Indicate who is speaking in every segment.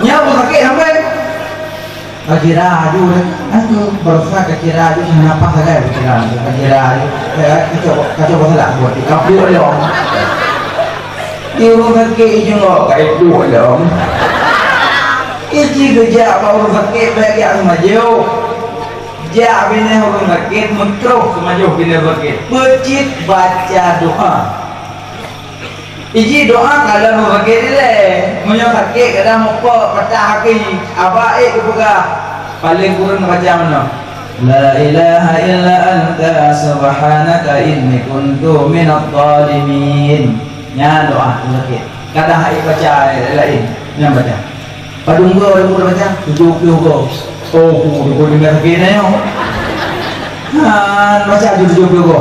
Speaker 1: nya sakit sampai kira aju aku berusaha kira aju kenapa saya kira aju kacau salah buat dikapur dong dia sakit juga kayak dua dong iji kerja apa sakit baik yang maju ja bina orang sakit mentruk maju bina sakit becit baca doa iji doa kalau mau sakit ni punya sakit kadang apa patah kaki apa kebuka paling kurang baca mana la ilaha illa anta subhanaka inni kuntu minadh dhalimin nya doa sakit kadang baca lain yang baca padung go orang pun baca 70 go oh dengar sakit ni baca 70 go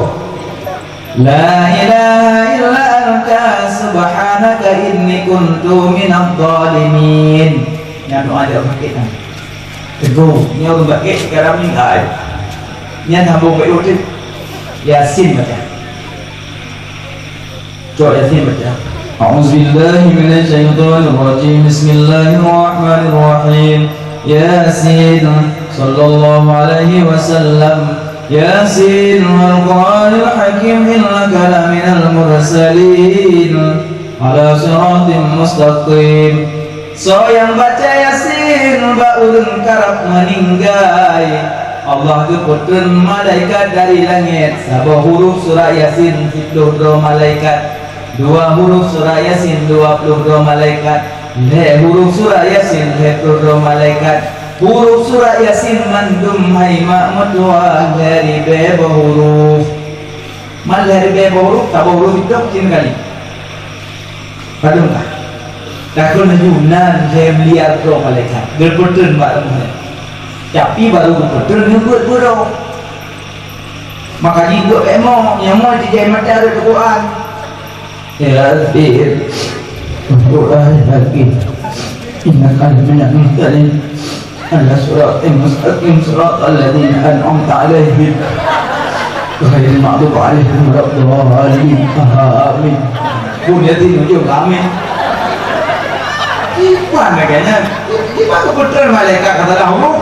Speaker 1: la ilaha illa anta subhanaka inni kuntu minadh dhalimin nya doa dia sakit kan teguh nya orang sakit sekarang ni ai nya sambung baik udah Yasin baca coba Yasin baca أعوذ بالله من الشيطان الرجيم بسم الله الرحمن الرحيم ياسين صلى الله عليه وسلم ياسين والقرآن الحكيم إنك لمن المرسلين على صراط مستقيم so yang baca Yasin baulun karab meninggai Allah keputun malaikat dari langit sabah huruf surah Yasin 72 malaikat 2 huruf surah Yasin 22 malaikat huruf surah Yasin 22 malaikat huruf surah Yasin mandum hai ma'mud wa dari beba huruf mal dari beba huruf tak huruf itu kini kali padung tak takul najunan saya melihat roh malaikat berputun maklum tapi baru berputun nyebut buruk maka jika emang yang mau dijai mata ada Quran ya Rabbi Quran lagi innaka minal mursalin ala siratin mustaqim siratal ladzina an'amta 'alaihim ghairil maghdubi 'alaihim waladdallin amin bunyatin ujung amin gimana kayaknya gimana betul malaikat kata Allah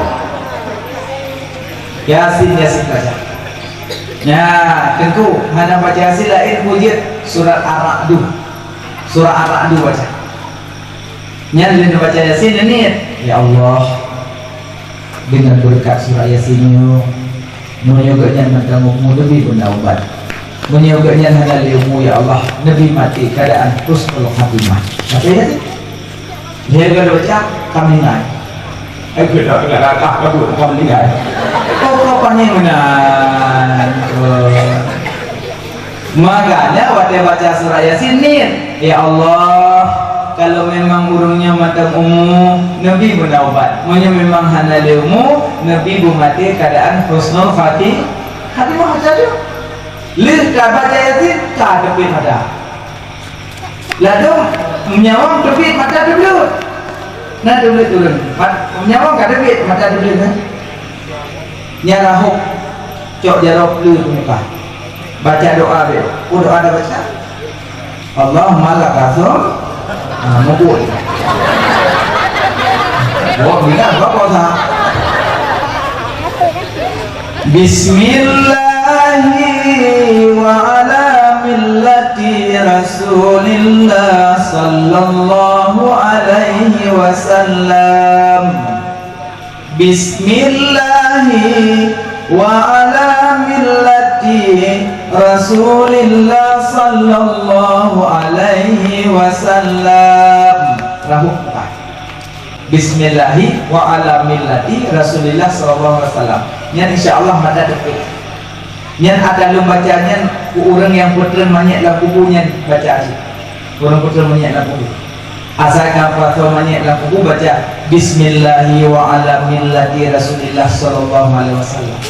Speaker 1: Yasin baca ya tentu hanya baca Yasin lain wujud surat Ar-Ra'd baca nya lain baca Yasin ini ya Allah dengan berkat surah Yasin menyoganya menanggung lebih bertaubat menyoganya hanya ilmu ya Allah Nabi mati keadaan husnul khatimah baca Yasin dia kalau baca kami naik aku dah agak kami naik kau panengan makanya waktu baca surah Yasin ya Allah kalau memang burungnya matang umum Nabi bertaubat memang hana ilmu Nabi mati keadaan husnul khatimah saja lih baca Yasin tak tepi pada lalu menyawang tepi mata dulu nah dulu turun menyawang tak tepi mata dulu kan nyarahuk cok jarok dulu muka baca doa dia doa ada baca Allahumma lakasum mukul wah bila apa sah Bismillahi wa ala millati Rasulillah sallallahu alaihi wasallam Bismillahi wa ala millati Rasulillah sallallahu alaihi wasallam rahukah Bismillahi wa ala millati Rasulillah sallallahu alaihi wasallam yang insyaallah ada detik yang ada lembacanya orang yang putren banyak lah kubunya baca aja orang putren banyak lah kubu asalkan pasal banyak lah kubu baca Bismillahi wa ala millati Rasulillah sallallahu alaihi wasallam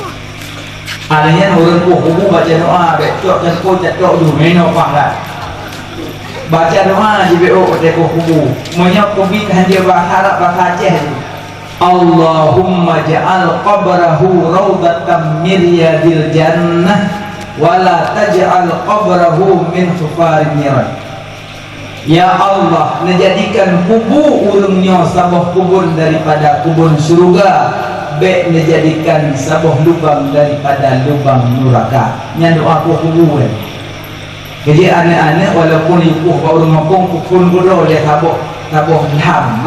Speaker 1: alanya orang kubu baca doa becok dan kocak doa dulu meno pangkat baca doa di BO depo kubu menyok kubi hanya berharap bakaceh Allahumma ja'al qabrahu rawdatan min riyadil jannah wala taj'al qabrahu min hufarin niran Ya Allah, menjadikan kubur urungnya sabah kubur daripada kubur syurga, baik menjadikan sabah lubang daripada lubang neraka. Nya doa aku kubur. Jadi anak-anak walaupun yukuh baru ngopong kupun bodoh dia tabuk ham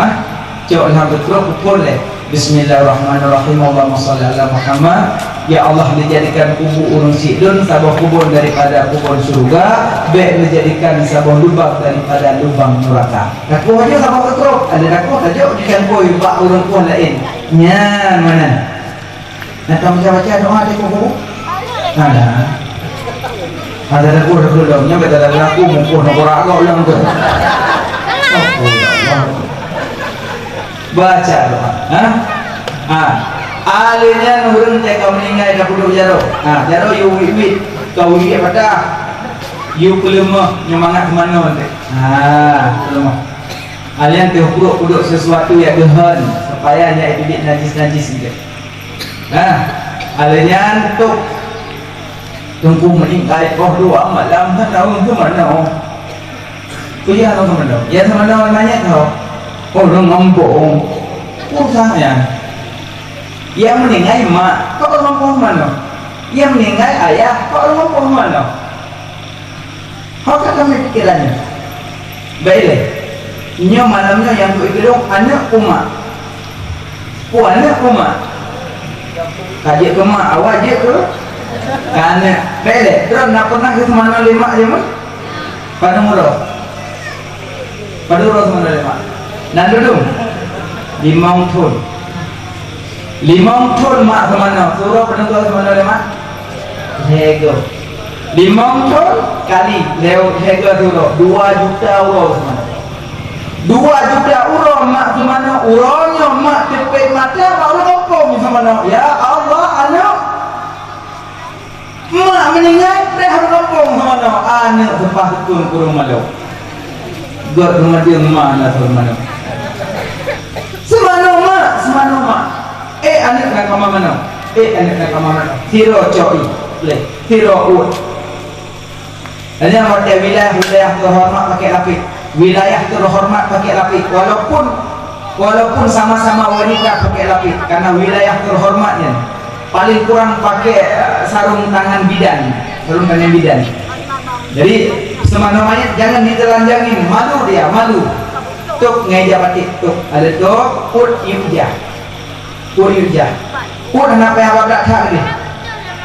Speaker 1: cok ham betul kupun le. Bismillahirrahmanirrahim. Allahumma shalli ala Muhammad. Ya Allah, dijadikan kubur urung sidun sabah kubur daripada kubur surga, baik menjadikan sabah lubang daripada lubang neraka. Dakwah aja sabah betul. Ada dakwah aja dikan koi bak urung pun lain. Nya mana? Nak kamu baca doa di kubur? Ada. Ada dakwah belum? Nya kata ada aku mumpun orang agak ulang tu. Baca doa. Alihnya nurun teh kau meninggal dah puluh jaro. Jaro you wit kau wit pada you kelemah nyemangat mana teh. Kelemah. Alian teh puruk sesuatu yang gehan supaya nya itu najis gitu. Alihnya tuk tunggu meninggal dua malam kan tahu ke mana? Kuya tahu ke mana? Ya sama mana nanya kau. Orang ngambung. Usahanya. Yang meninggal mak, kau orang ngomong mana? Yang meninggal ayah, kau orang ngomong mana? Kau kata pikirannya. Baiklah. Nya malamnya yang tu ikut anak umat. Anak umat. Kaji ke mak, awak je ke? Anak. Baiklah. Terus nak pernah ke mana lima je mak? Pada murah. Pada murah mana lima? Nak duduk? 5 tahun. 5 tahun mak kemana? Surah penunggu kemana oleh mak? Hego. 5 tahun kali hego surah 2 juta euro kemana? 2 juta euro mak kemana? Euronya mak tepek mata baru ngopong kemana? Ya Allah, anak mak meninggal dah harus ngopong kemana? Anak sepah tukun kurung malu. God rumah dia mana kemana? Semana mak. Anak nak kama mana? Anak nak kama mana? Tiro coi, le. Tiro ut. Hanya ada wilayah terhormat pakai lapik. Wilayah terhormat pakai lapik. Walaupun sama-sama wanita pakai lapik, karena wilayah terhormatnya paling kurang pakai sarung tangan bidan. Jadi semana mayat jangan ditelanjangin, malu dia, malu. Tuk ngeja batik tuk, ada tuk ut yujah. Pun nak payah abad tak ni.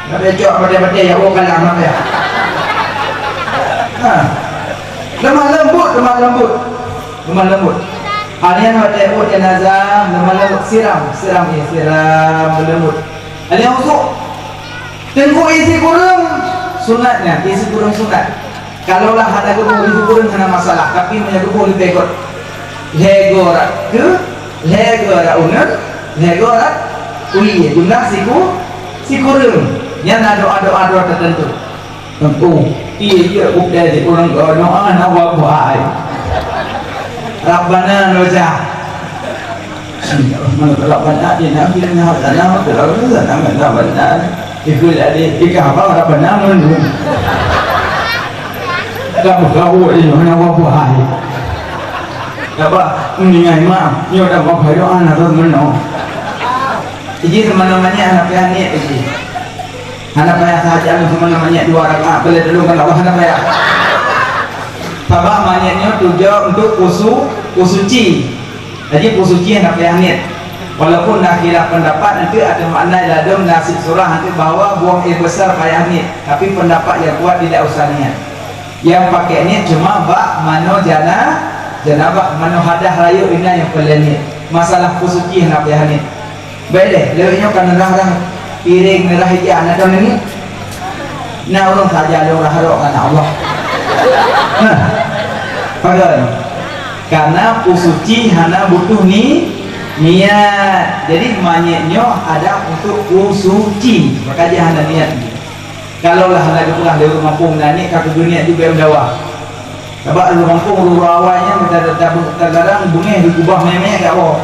Speaker 1: Nak payah cok pada ya orang kalah nak payah. Lemah lembut. Alian pada ut jenazah lemah lembut siram lembut. Alian usuk. Tengok isi kurung sunatnya, isi kurung sunat. Kalaulah ada kurung isi kurung kena masalah, tapi menyebut boleh tekot. Legorak unar. Negorat ui guna si kurung nya doa tertentu. Iya udah di kurang doa nawa buai. Rabbana nojah. Rabbana dina filna hadana Rabbana ikul ade ikapa Rabbana mun. Kau ini nawa buai. Apa meninggal mak nyo dah bapak doa nak mana? Jadi teman-temannya anak payah ni ini. Anak payah saja teman-temannya 2 rakaat boleh dulu kan Allah anak payah. Babak manyaknya tujuan untuk pusuci. Jadi pusuci anak payah ni. Walaupun nak kira pendapat nanti ada makna dalam nasib surah nanti bahawa buang air besar payah ni. Tapi pendapat yang kuat tidak usah niat. Yang pakai ni cuma bak mano janabah mano hadah rayu ini yang pelani masalah kusuci nak payah ni. Baiklah, lewatnya kan nerah piring nerah hijau nak tahu ni. Nah orang saja orang harap kan Allah. Padahal karena kusuci hana butuh niat. Jadi manyaknya ada untuk kusuci, maka dia hana niat. Kalau lah hana pulang dari rumah kampung nani ke dunia juga mendawa. Sebab rumah kampung awalnya kadang bunyi digubah memang tak apa.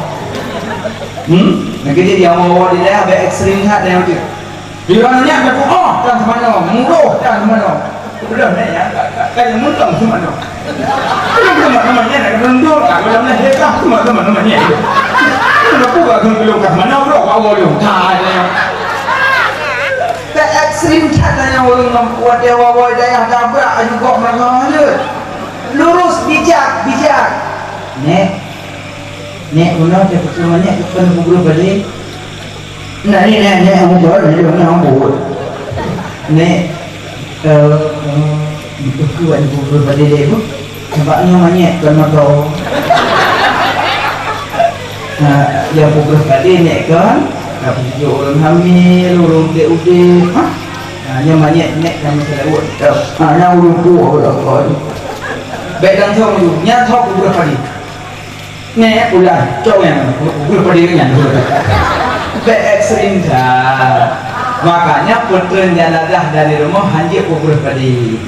Speaker 1: Nak kerja dia mau di daerah ekstrim hat dia tu. Dia orangnya berdoa dan semana, menguruh dan semana. Belum ni ya, kan mungkin semana.
Speaker 2: teman-temannya nak rendut tak dalam lahirkah teman-temannya kenapa gak belum kat mana bro awal lu tanya
Speaker 1: tak ekstrim katanya orang membuat dewa daya dabrak juga mereka ada lurus bijak nek guna dia pertemuannya depan guru balik nah ni aku jawab ni orang yang buat nek kuat guru balik dia tu sebabnya banyak kan tahu yang pukul balik nek kan tapi orang hamil orang udik yang banyak nek yang mesti buat yang orang tua orang baik dan tahu nya tahu guru balik nek ulah cowok yang guru pendidikan baik ekstrim dah makanya putren janadah dari rumah haji kubur padi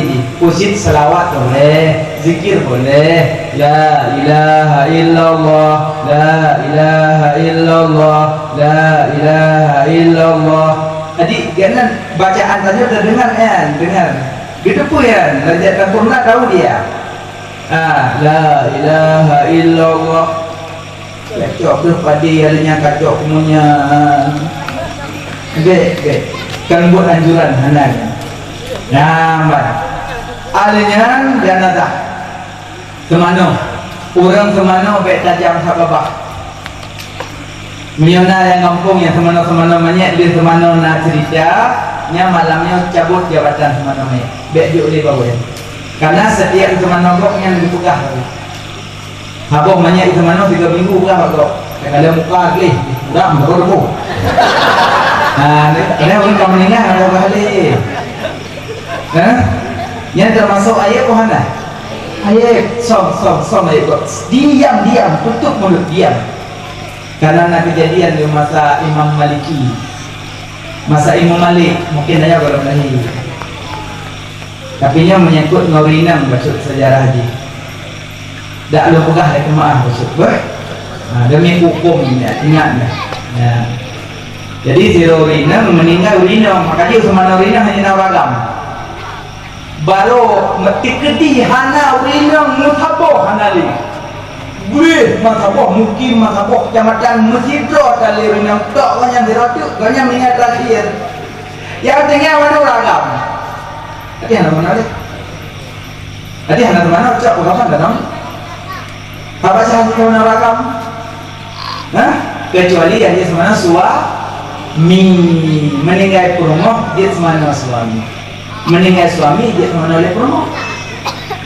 Speaker 1: ni usit selawat boleh zikir boleh la ilaha illallah la ilaha illallah la ilaha illallah adik jangan bacaan tadi terdengar kan dengar gitu pun ya raja kampungna tahu dia la ilaha illallah kacok tu padi adanya kacok punya kan buat anjuran hananya nampak alanya janazah semano orang semano baik tajam sababah miona yang kampung yang semano banyak dia semano nak cerita nya malamnya cabut jabatan semano banyak baik juk di bawah karena setiap semano kok yang dipegah habis banyak semano 3 minggu pegah kok kalau muka lagi dah berdebu ini orang kamu ingat ada kali yang termasuk ayat Tuhan ayat som ayat diam tutup mulut diam karena ada kejadian di masa Imam Maliki masa Imam Malik mungkin hanya kalau lahir tapi nya menyangkut ngawinang maksud sejarah haji tak lu pegah dari kemaah maksud demi hukum ingat jadi si urina meninggal urina maka dia semana urina hanya nawagam baru metiketi hana urina mutaboh hanali gue mataboh mungkin mataboh kecamatan Mesjidro kali urina tak banyak diratuk banyak mengingat terakhir yang tinggal mana uragam tadi hana mana leh tadi hana mana cak uragam tak tahu apa sahaja kau nawagam kecuali yang dia semana meninggal rumah dia semana suami meninggal suami dia semana oleh rumah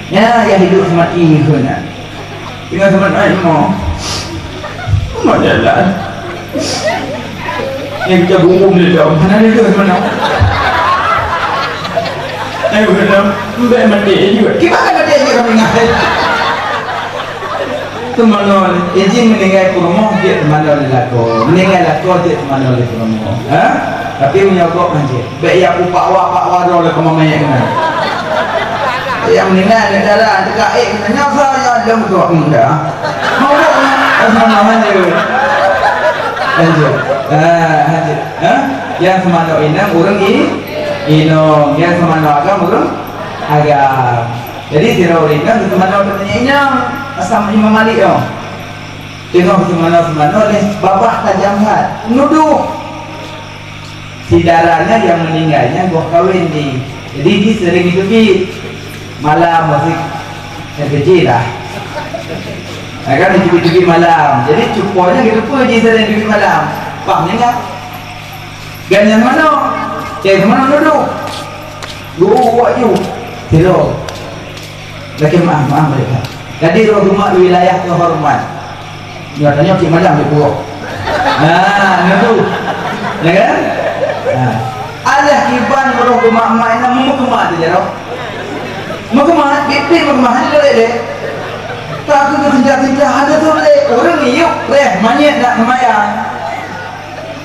Speaker 1: ya yang hidup mati guna tinggal sama lain mau jalan yang kita bungkum di dalam mana dia tu mana ayo benar mbak mati juga gimana mati juga kami ngai teman-teman izin meninggal rumah dia teman oleh lako meninggal lako dia teman oleh rumah tapi menyokok aja baik yang pak wa oleh kemamanya kena yang meninggal ada darah dekat kenapa saya ada betul enggak mau namanya lanjut yang semana inang urang inong yang semana agam urang agam jadi tirau inang semana bertanya asam Imam Malik tengok semana oleh babak tajam hat nuduh si darahnya yang meninggalnya gua kawin di jadi dia sering ikut malam musik yang kecil lah kan dicubit-cubit malam jadi cuponya gitu pun dia sering cubit malam pahamnya enggak ganyan mana cek mana nuduh gua buat you tiro lagi maaf mereka jadi rumah wilayah kehormat nyatanya cik malam di buruk itu ya kan Allah kiban roh rumah emak ini memukemah tu jaro memukemah pipi memukemah ni boleh deh tak tu senjata ada tu boleh orang niup leh manyet nak semayang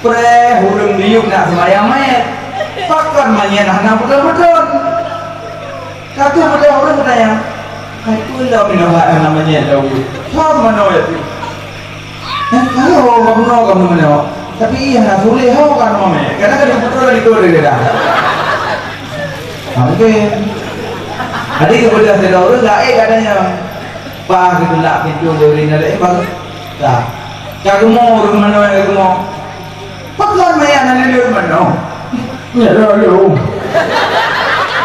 Speaker 1: orang niup nak semayang mayat pakkan manyet nak betul-betul satu betul orang bertanya itu dah minat namanya tahu. Tahu mana ya tu? Tahu mana kamu mana? Tapi iya nak boleh tahu kan mana? Karena kan betul lagi tu dia dah. Mungkin Adik kepada saya orang gaib katanya. Pak kita nak pintu dari nada bang. Tak. Kamu rumah mana kamu? Pakai maya nana di rumah no. Ya lalu.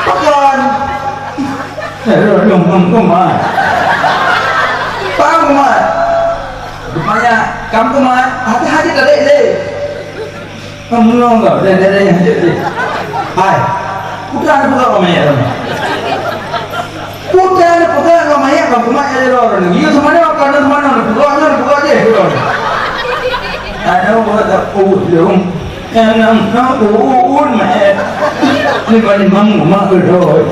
Speaker 1: Pakai. Ya lalu kumah. Pak kumah. Rumahnya kamu kumah. Hati-hati tak dek. Kamu nggak ada yang jadi. Hai. Bukan ramai ya. Bukan ramai ya. Kamu kumah aja orang. Iya semuanya karena semuanya. Bukan aja. Ada buat apa dong? Yang uun mah. Ni bani mamu mak keroi.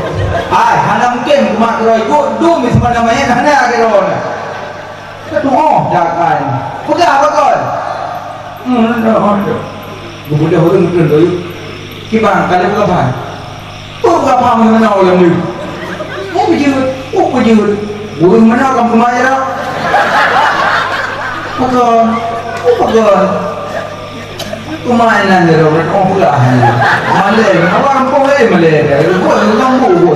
Speaker 1: Ai, hana mungkin mak keroi. Du misal namanya hana keroi. Ketua jakan. Bukan apa kau? Bukan orang keroi. Kibang kali berapa? Berapa mana orang ni? Bujur. Burung mana kamu kemana? Bukan. Kumainan dia orang pula. Malay, orang boleh Malay. Bukan lampu.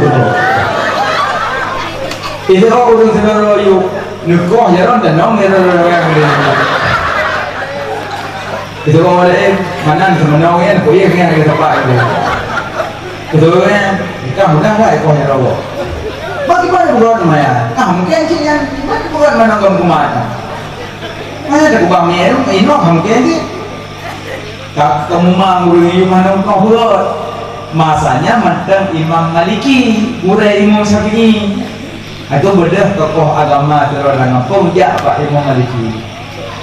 Speaker 1: Itu orang sekarang you nukoh jalan dan nom orang itu orang mana semenau yang kau yang kita tempat itu. Itu kan kita sudah ada kau yang rawa. Bagaimana bukan maya? Kamu kan yang bukan mana kamu kemana? Mana ada kubang ni? Ini kamu kan ni? Kamu manguri mana kau buat? Masanya mantan Imam Maliki, murid Imam Syafi'i. Itu bedah tokoh agama terorang pemuja Pak Imam Maliki.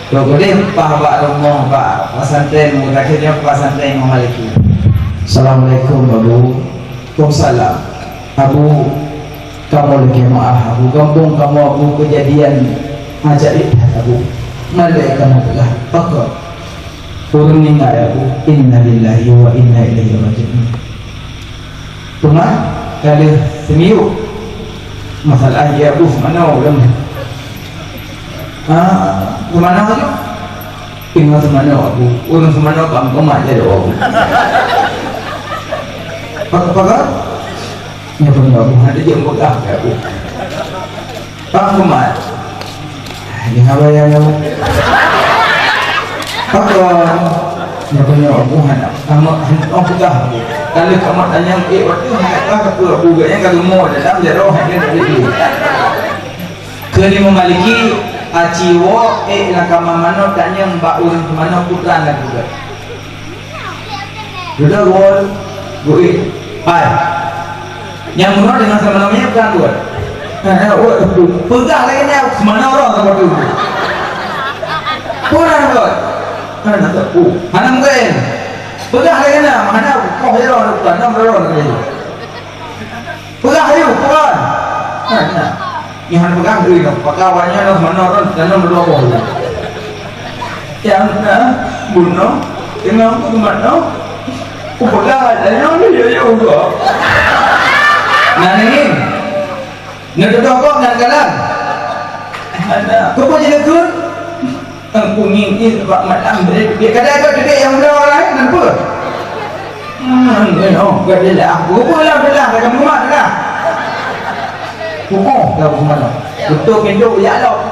Speaker 1: Kemudian Pak Romo Pak pesantren, akhirnya pesantren Imam Maliki. Assalamualaikum Abu. Waalaikumsalam. Abu, kamu lagi maaf. Abu kampung kamu Abu kejadian ajaib Abu. Malai kamu telah pakar. Turun meninggal Abu. Inna lillahi wa inna ilaihi raji'un. Cuma kali seminggu masalah dia Abu mana orang? Kemana aja? Tinggal semana Abu. Orang semana kamu aja Abu. Pakar? Ya punya Abu. Ada je mudah Abu. Pak Muhammad. Ini apa yang Abu? Pakar? Ya punya Abu. Kamu mudah Abu. Kalau kamu tanya, waktu hendak ke Abu gaya kalau mau dalam jauh hendak dari. Kini memiliki aciwo nakama mano tanya mbak urang kemana putra nak juga. Sudah gol, gue, hai. Yang menurut dengan sama namanya bukan gol. Pegang lagi ni semana orang seperti itu. Kurang gol. Mana tak pu? Mana mungkin? Pegang lagi ni mana kau hero bukan nama orang lagi. Pegang ayo, pegang. Mana? Yang pegang dulu kan, pakawannya lah mana orang dalam berdoa. Yang bunuh, tengok tu mana? Pegang ada yang dia juga. Nani, nak doa nak kalah. Ada, kau pun jadi kun. Aku ingin buat malam dia kadang kau dedek yang berdoa lain, kenapa? Kau dedek aku pun lah kamu mak dah. Pukul dah mana? Betul pintu ya Allah.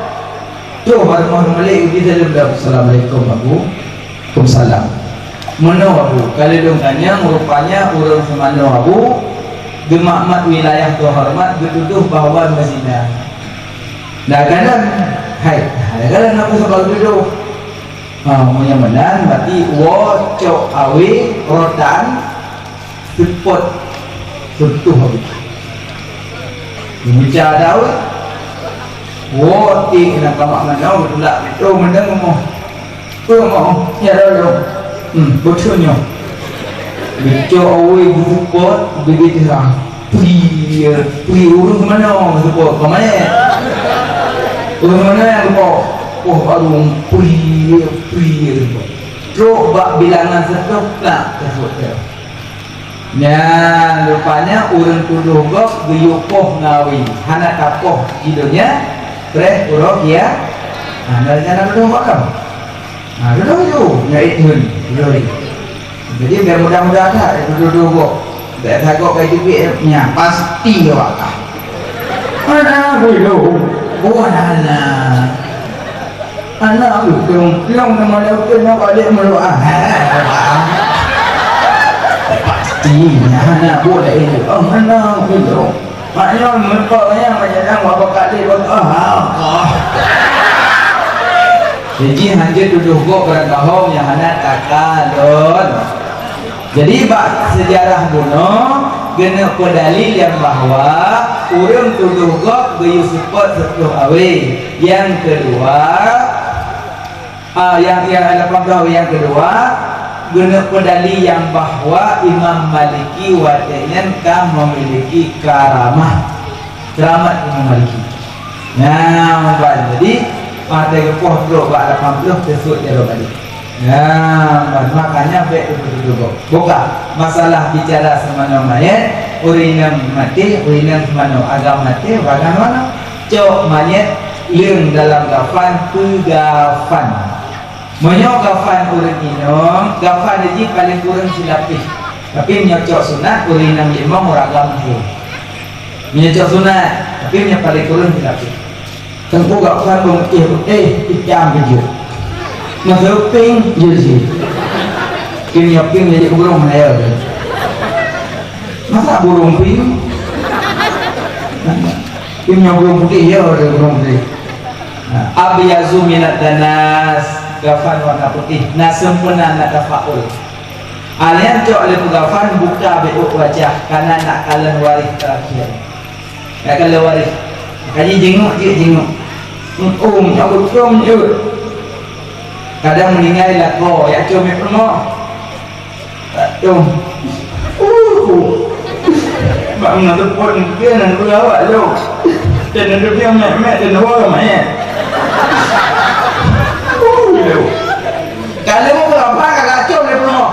Speaker 1: Tu baru balik kita dalam Assalamualaikum Abu. Waalaikumsalam. Mana Abu? Kalau dong tanya rupanya orang semana Abu gemakmat wilayah tu hormat bertuduh bahawa Madinah. Dah kadang hai, kadang aku sebab duduk. Punya menan berarti wa cok awe rodan sepot sentuh Abu. Bicara Daud, wati nak kamak mana betul tak? Betul mana ngomong, ya dah. Betulnya. Bicara awal bukot begitu lah. Pergi urus mana? Sebut kemana? Urus mana yang lupa? Baru pergi. Coba bilangan setok tak tersebut. Ya, rupanya urang tuduh gok geyupoh ngawi hana tapoh jidonya breh urok ya. Nah, jangan tuduh gok kamu. Nah, tuduh itu nyait hun, tuduh. Jadi biar mudah-mudahan tak tuduh gok. Tak takut kayak gitu nya pasti wakah.
Speaker 2: Anak belum.
Speaker 1: Bukan anak belum nama dia nak balik meluah. Pastinya anak boleh itu. Anak belum. Maknya mereka yang berapa kali jadi hanya duduk berkahom yang anak kakak don. Jadi sejarah kuno kena pedalil yang bahwa orang tuduh gok gayu support satu awe. Yang kedua yang ada pangkau yang kedua guna pedali yang bahwa Imam Maliki watenya kah memiliki karamah keramat Imam Maliki. Nah, jadi ada kepoh bro bak 80 tersut dia balik. Nah, makanya baik itu buka masalah bicara semana mayat urinam mati urinam semana agama mati bagaimana cok mayat leng dalam kafan pegafan menyok kafan urin inom kafan ini paling kurang silapis tapi menyocok sunat urinam lima muragam he menyocok sunat tapi menyok paling kurang silapis tengku kafan jam kejut masuk ping jadi kini ping jadi burung leo masa burung ping pingnya burung putih ya ada burung putih abiyazu minat danas gafan warna putih nah sempurna nak tafaul alian cok oleh gafan buka beuk wajah karena nak kalian waris terakhir nak kalian waris kaji jenguk nyut kadang meninggal lako ya cumi pemoh bang nak tepuk dia nak berawak tu dan nak dia mek dan orang mek kalau mau berapa kakak cok dia pemoh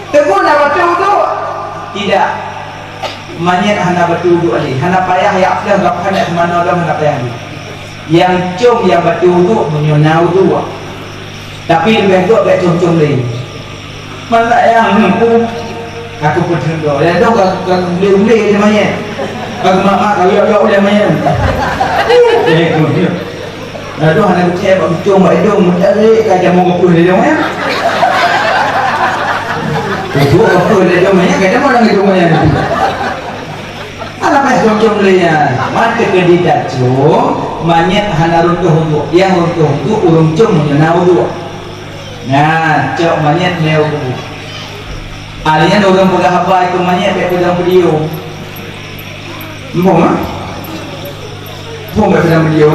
Speaker 1: tepuk nak betul tu tidak manyet hana betul tu ali hana payah ya afdah gapkan nak mana dah hana payah yang cung yang betul tu menyonau tu tapi lebih tu agak cung-cung lain mana yang aku pun tengok dan tu kalau beli-beli dia manyet kalau mak kalau ya dia manyet lalu hana cek bak cung bak hidung mencari kajak mau ngepul dia dong ya itu ngepul dia dong ya kajak mau orang hidung manyet apa cung-cung lain mata kedidak cung manyet hana runtuh untuk yang runtuh untuk urung cung menyonau tu nah cok manyet neo tu alian orang pegang apa itu manyet kayak pegang video mbong ah mbong kayak pegang video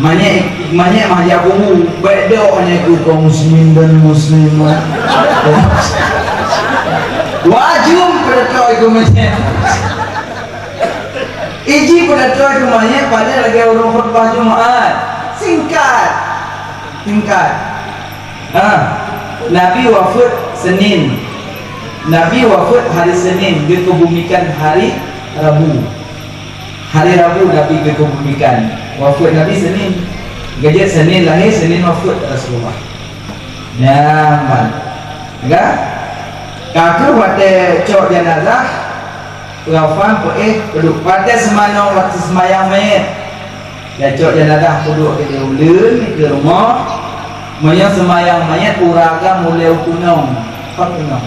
Speaker 1: manyet mah dia aku baik dia hanya ikut kaum muslimin dan muslimat wajib pada cok itu manyet iji pada cok itu manyet pada lagi orang khutbah Jumat singkat Nabi wafat Senin Nabi wafat hari Senin dikebumikan hari Rabu Nabi dikebumikan wafat Nabi Senin gajah Senin lahir Senin wafat Rasulullah nyaman enggak kakak pada cok jenazah wafat peduk pada semana waktu semayang mayat ya cok jenazah peduk ke ulun ke rumah maya semayang mayat uraga mulai kunong apa kunong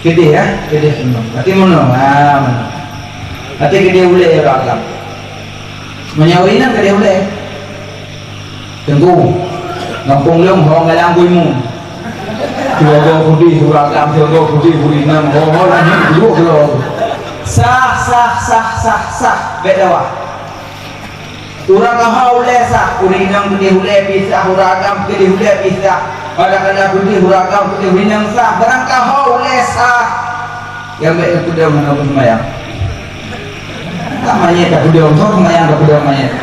Speaker 1: gede ya gede kunong berarti kunong berarti gede ulai uraga maya urina gede ulai tunggu ngampung leong orang galang kuimu jaga putih uraga jaga putih urina orang ini dulu kalau sah bedawa urang haule sah urinang putih hule pisah uragam putih hule pisah pada kala putih uragam putih urinang sah barang haule sah yang baik itu dia menabung mayang namanya tak udah untuk mayang tak udah mayang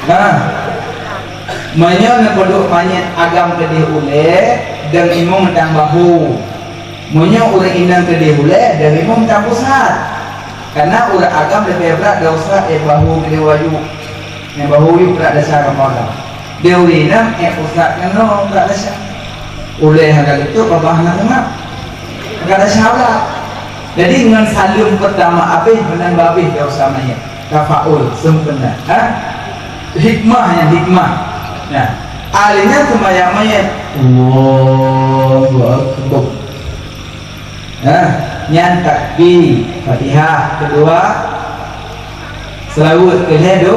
Speaker 1: nah mayang nak peduk mayat agam kedih hule dan imam tang bahu mayang urang inang kedih hule dan imam tang pusat karena udah agam lebih berat dosa bahu dia waju yang bahu itu berat dasar orang dia urina pusat kan no berat dasar oleh hal itu babah nak enggak ada salah Jadi dengan salim pertama habis menang habis dia usah mayat tafaul sempurna. Hikmahnya hikmah. Nah, alihnya sembahyang mayat. Allahu akbar. Nyan takbir Fatihah kedua selawat kedua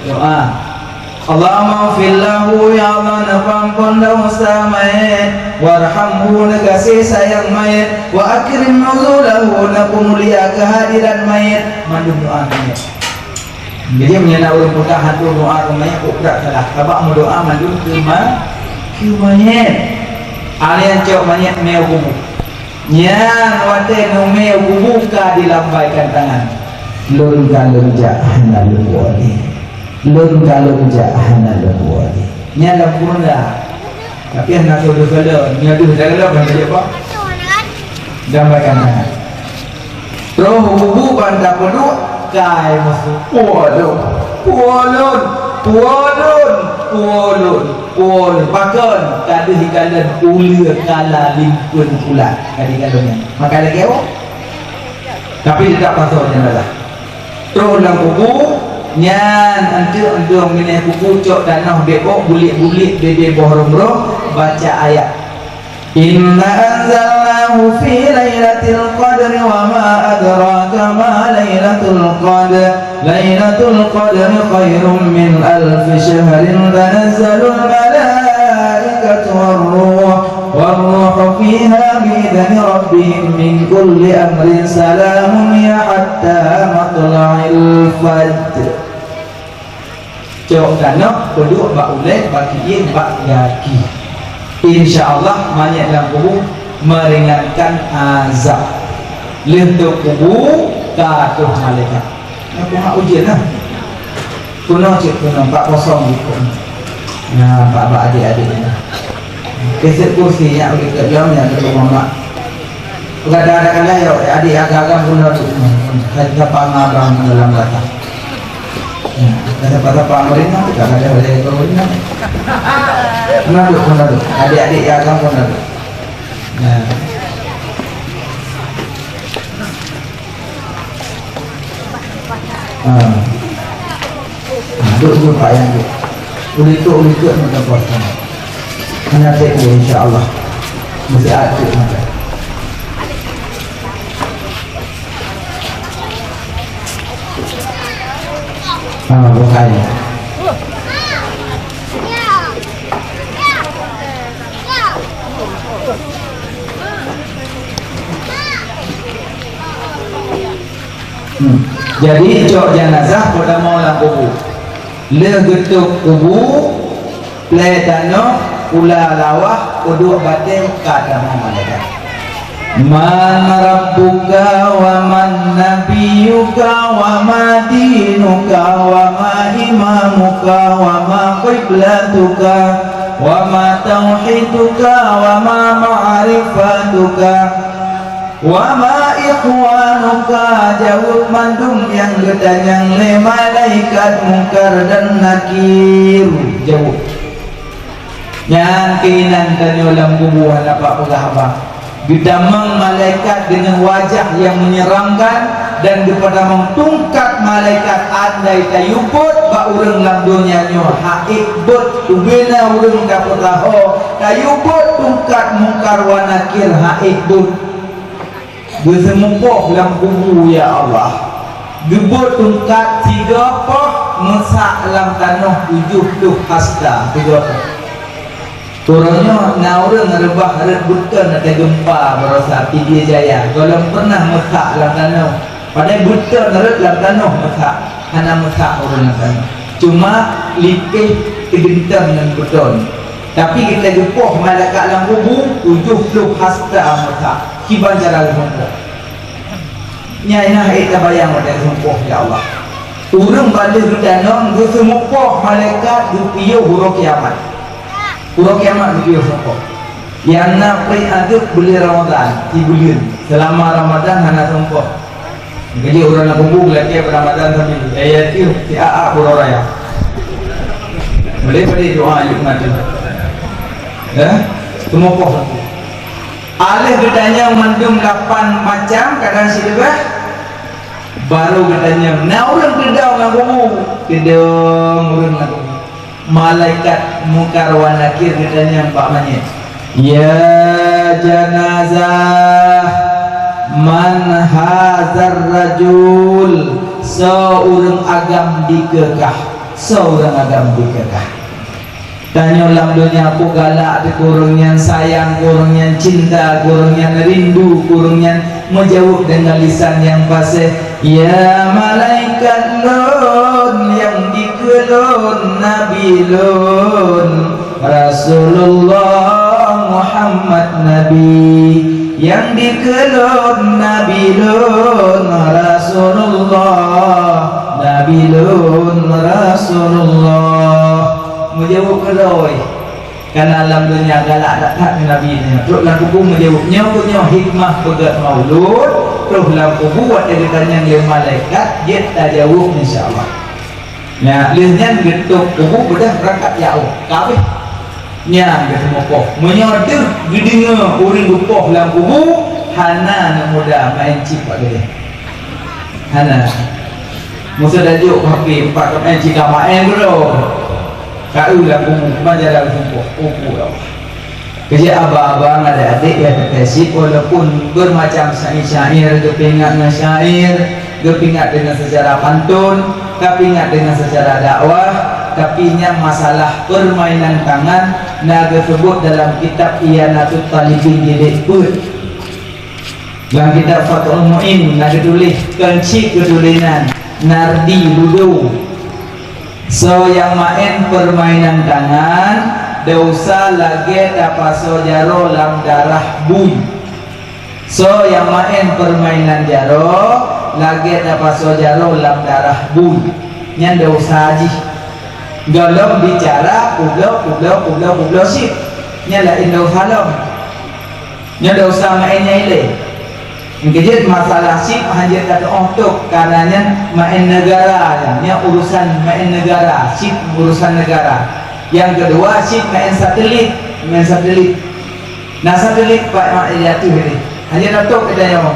Speaker 1: doa Allahumma fillahu ya Allah nafampun dosa mayat warhamhu negasi sayang mayat wa akrim nuzulahu napemulia kehadiran mayat mandum doa mayat. Jadi menyana orang putah hantu doa mayat ukrak salah kabak mau doa mandum ke mayat alian cok mayat meo kubur nyan wate nume buka dilambaikan tangan lun kalun jahana luwali lun kalun jahana luwali nyan lampurna tapi anak sudah kalau nyadu dalam kan dia apa lambaikan tangan roh bubu banda pedu kai musuh puolun pakon kadu hikalan ulir kala limpun pula kadi kalonnya maka lagi tapi tidak pasal lah terus lang kubu nyan antu minyak kubu cok tanah deko bulik dede bohrong baca ayat inna anzalnahu fi lailatul qadri wa ma adraka ma lailatul qadr lailatul qadri khairum min alf syahrin tanazzalul malaikatu war-ruh fiha bi'idzni rabbihim min kulli amrin salamun ya hatta matla'il fajr. Cok tanah kedua bak ulek bak kiin bak yaki. InsyaAllah banyak dalam kubur meringankan azab lentuk kubur katuh malaikat. Aku nak ujian lah kuno cik kuno 4-0 gitu. Nah pak adik-adik ni keset kursi yang kita diamnya ke rumah kadang-kadang lah ya adik agak-agak kuno tu kita pangabang dalam kata kata pangabang kita ada boleh berguna Kunadu, adik-adik ya kamu kunadu. Duduk Pak yang tu. Ulit macam puasa. Hanya teku insya-Allah. Mesti ada macam. Bukan. Jadi cok jenazah pada mau lang kubu le getuk kubu le dano ula lawah kudu batin kata malaikat man rabbuka wa man nabiyuka wa ma dinuka wa ma imamuka wa ma qiblatuka wa ma tauhiduka wa ma ma'rifatuka wa ma ikhwanuka jawab mandum yang gedanyang le malaikat mungkar dan nakir jawab yang kinan tanyo lam bubuhan apa pegahaba gedamang malaikat dengan wajah yang menyeramkan dan kepada mengtungkat malaikat andai tayuput ba urang lam dunia nyo haikbut ubena urang dapat laho tayuput tungkat mungkar wa nakir haikbut bersemukuh dalam kubu ya Allah gebut tungkat 3 mesak dalam tanah 70 hasta 3 turunnya naurang rebah rebutan ada gempa berasa Pidi Jaya kalau pernah mesak dalam tanah pada buta neret dalam tanah mesak hanya mesak orang dalam tanah cuma lipih kegentar dan beton tapi kita gepoh malaikat dalam kubu 70 hasta mesak kiban cara lumpuh nyai nah kita bayang pada lumpuh ya Allah urang balik berdanong semua malaikat dupiyo huruf kiamat dupiyo lumpuh yang nak aduk beli Ramadan di bulan selama Ramadan hana lumpuh jadi orang nak kumpul lagi Ramadan sambil ayatiu si AA pura raya boleh pada doa yuk mati semua alih gedanya mandum 8 macam kadang silibah baru gedanya nah orang gedang lagu gedang orang lagu malaikat mungkar wa nakir gedanya umpamanya ya janazah man hazar rajul seorang agam dikekah seorang agam dikekah tanya ulang dunia aku galak di kurungnya sayang, kurungnya cinta, kurungnya rindu, kurungnya menjauh dengan lisan yang fasih. Ya malaikat lun yang dikelun Nabi lun Rasulullah Muhammad Nabi yang dikelun Nabi lun Rasulullah Nabi lun Rasulullah menjawab kedoi karena alam dunia galak tak Nabi ni terus laku pun menjawabnya punya hikmah pegat maulud terus laku buat editannya yang malaikat dia tak jawab insyaAllah ya lihatnya getuk kubu bedah berangkat jauh kabeh nyang ketemu poh menyodir gedenya uring gupoh dalam kubu hana muda main cipak gede hana musuh dajuk hakim pak main cika main bro kau lah kumpul majalah kumpul kerja abang-abang adik-adik yang terkasih walaupun bermacam syair kepingat dengan syair kepingat dengan sejarah pantun kepingat dengan sejarah dakwah tapi yang masalah permainan tangan naga sebut dalam kitab Iyanatut Talibin jilid pun dalam kitab Fathul Mu'in naga tulis kenci kedulinan nardi ludo. So yang main permainan tangan dosa lagi dapat sojaro lam darah bui. So yang main permainan jaro lagi dapat sojaro lam darah bui. Yang dosa haji. Galom bicara kublo sip. Nyala indo halam. Nya dosa mainnya ile. Kejadian masalah sip hanya kata untuk karenanya main negara yang urusan main negara sip urusan negara yang kedua sip main satelit nah satelit Pak Mak Iliatu ini hanya untuk kita yang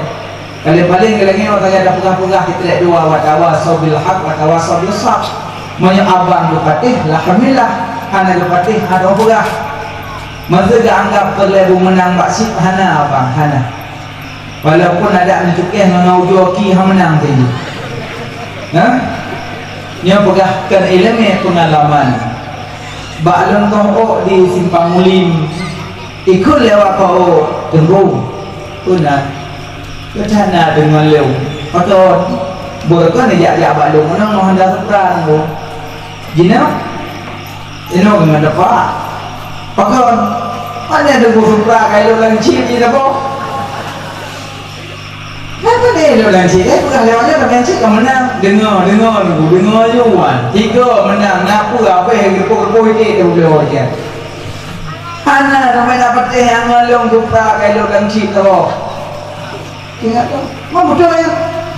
Speaker 1: kali paling lagi orang ada pegah-pegah kita lihat dua watawasaw bil haq watawasaw bis sabr monya abang bupati alhamdulillah hana bupati ada pegah masa anggap perlu menang Pak sip hana abang hana walaupun ada mencukai mengau joki yang menang tadi yang pegahkan ilmu pengalaman ba'lun kau di Simpang Mulim ikut lewat kau tenggung punah kecana dengan lew atau bukan ajak ba'lun menang mau hendak terang jina ini dengan dapat pakon mana ada supra kalau lancip jina boh apa ni lo lanci? Bukan lewatnya berlanci kau menang. Dengar juan. 3 menang. Ngapu apa yang gerpo ini tu boleh je. Hana ramai dapat yang ngalung supra kalau lanci tu. Ingat tu. Mau betul ya?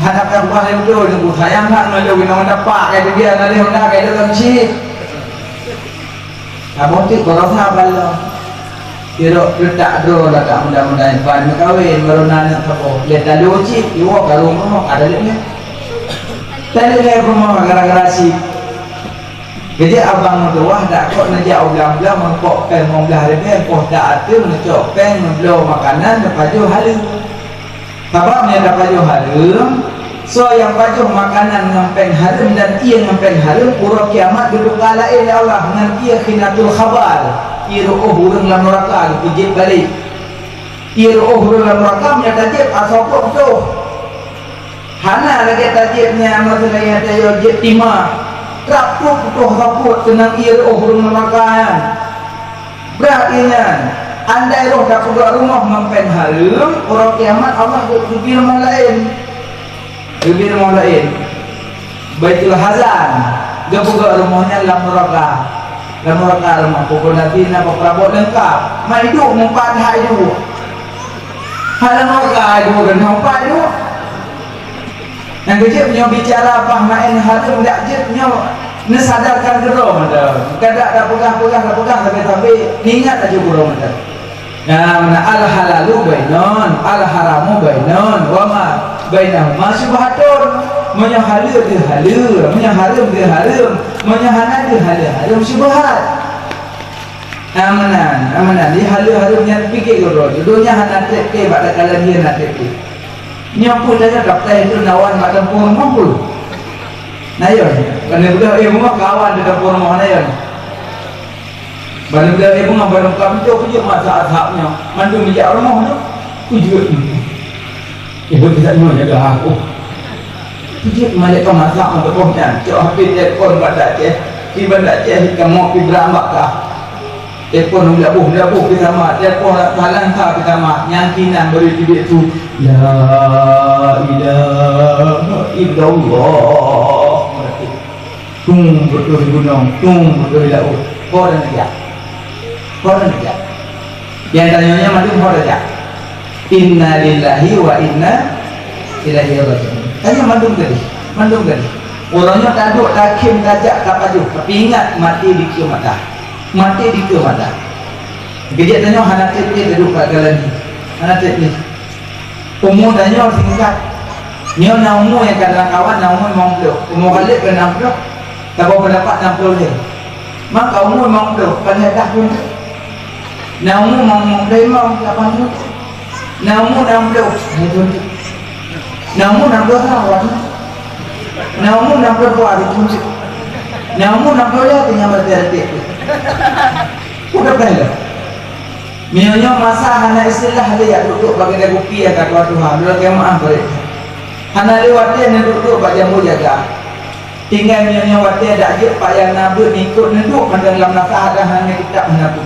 Speaker 1: Hana kan bukan betul. Nunggu sayang kan ngalung nak dapat kayak dia ngalung nak kalau lanci. Kamu tu kalau sabar lo. Kira letak dro lah tak mudah-mudahan pan kawin merunana apa lihat lalu cik iwo kalau rumah ada lihatnya tadi lihat rumah gara-gara si jadi abang tu wah tak kok nak jauh belang-belang mengkok pen membelah lebih kok tak atur nak cok pen membelah makanan dapat jauh halu kababnya dapat jauh halu so yang pajuh makanan ngampeng harum dan ia ngampeng harum pura kiamat duduk kalain ya Allah dengan ia khinatul khabar iruh hurung lam neraka dijib balik iruh hurung lam neraka punya tajib asopok tu hana lagi tajibnya masalah yang tajib timah rapuk rapuk tenang iruh hurung lam neraka berartinya andai roh dah keluar rumah mampen harum orang kiamat Allah lebih rumah lain Baitul Hazan dia buka rumahnya lam neraka rumah pukul nanti nak perabot lengkap mai hidup mempat hai hidup halang neraka hidup dan mempat hidup yang kecil punya bicara apa main harum tak jepnya nesadarkan gerong ada kada ada pegang sampai ingat aja gerong ada Nah, al halalu bainon, al haramu bainon, wa ma bainahuma syubhatun. Manya halal dia halal, manya haram dia haram, manya halal dia halal, haram syubhat. Amanan dia halal haramnya fikir goro. Judulnya hanan teke pada kala dia nak teke. Nyapu saja dokter itu nawan macam pun mampu. Nayon, kerana budak bunga kawan dekat pun rumah nayon. Barang budak bunga barang kami tu pujuk masa asapnya, mandu mijak rumah tu, pujuk. Ibu kita semua jaga aku. Pujuk malik kau masak untuk pohon. Cok habis telefon pada Aceh, di bandar Aceh kamu pergi beramak kah? Telefon labuh kita mak, telefon halang kah kita mak, nyangkinan beri duit tu. La ilaha illallah. Tung betul di gunung, tung betul di laut. Koran aja. Yang tanyanya macam koran aja. Inna lillahi wa inna ilaihi raji'un. Tanya mandung tadi. Orangnya tak duduk, tak kim, tajak, tak baju. Tapi ingat mati di kiamat. Kejap tanya anak tip duduk kat jalan ni. Anak tip ni. Umur tanya singkat. Ni nak umur yang kadang kawan nak umur 50. Umur balik ke 60. Tak berapa dapat 60 dia. Maka umur 50 pada dah pun. Nak umur 55 80. Nak umur 60 itu. Nak umur 60 tahun. Nak umur 62 itu. Nak umur 60 dia tinggal berarti. Udah dah. Mionya masa hana istilah dia duduk bagi dia kopi ya kata Tuhan. Dulu ke maaf beri. Hana lewat dia duduk bagi jamu jaga. Tinggal mionya wati ada je pak yang nabi ikut duduk pada dalam nasihat hanya kitab menabu.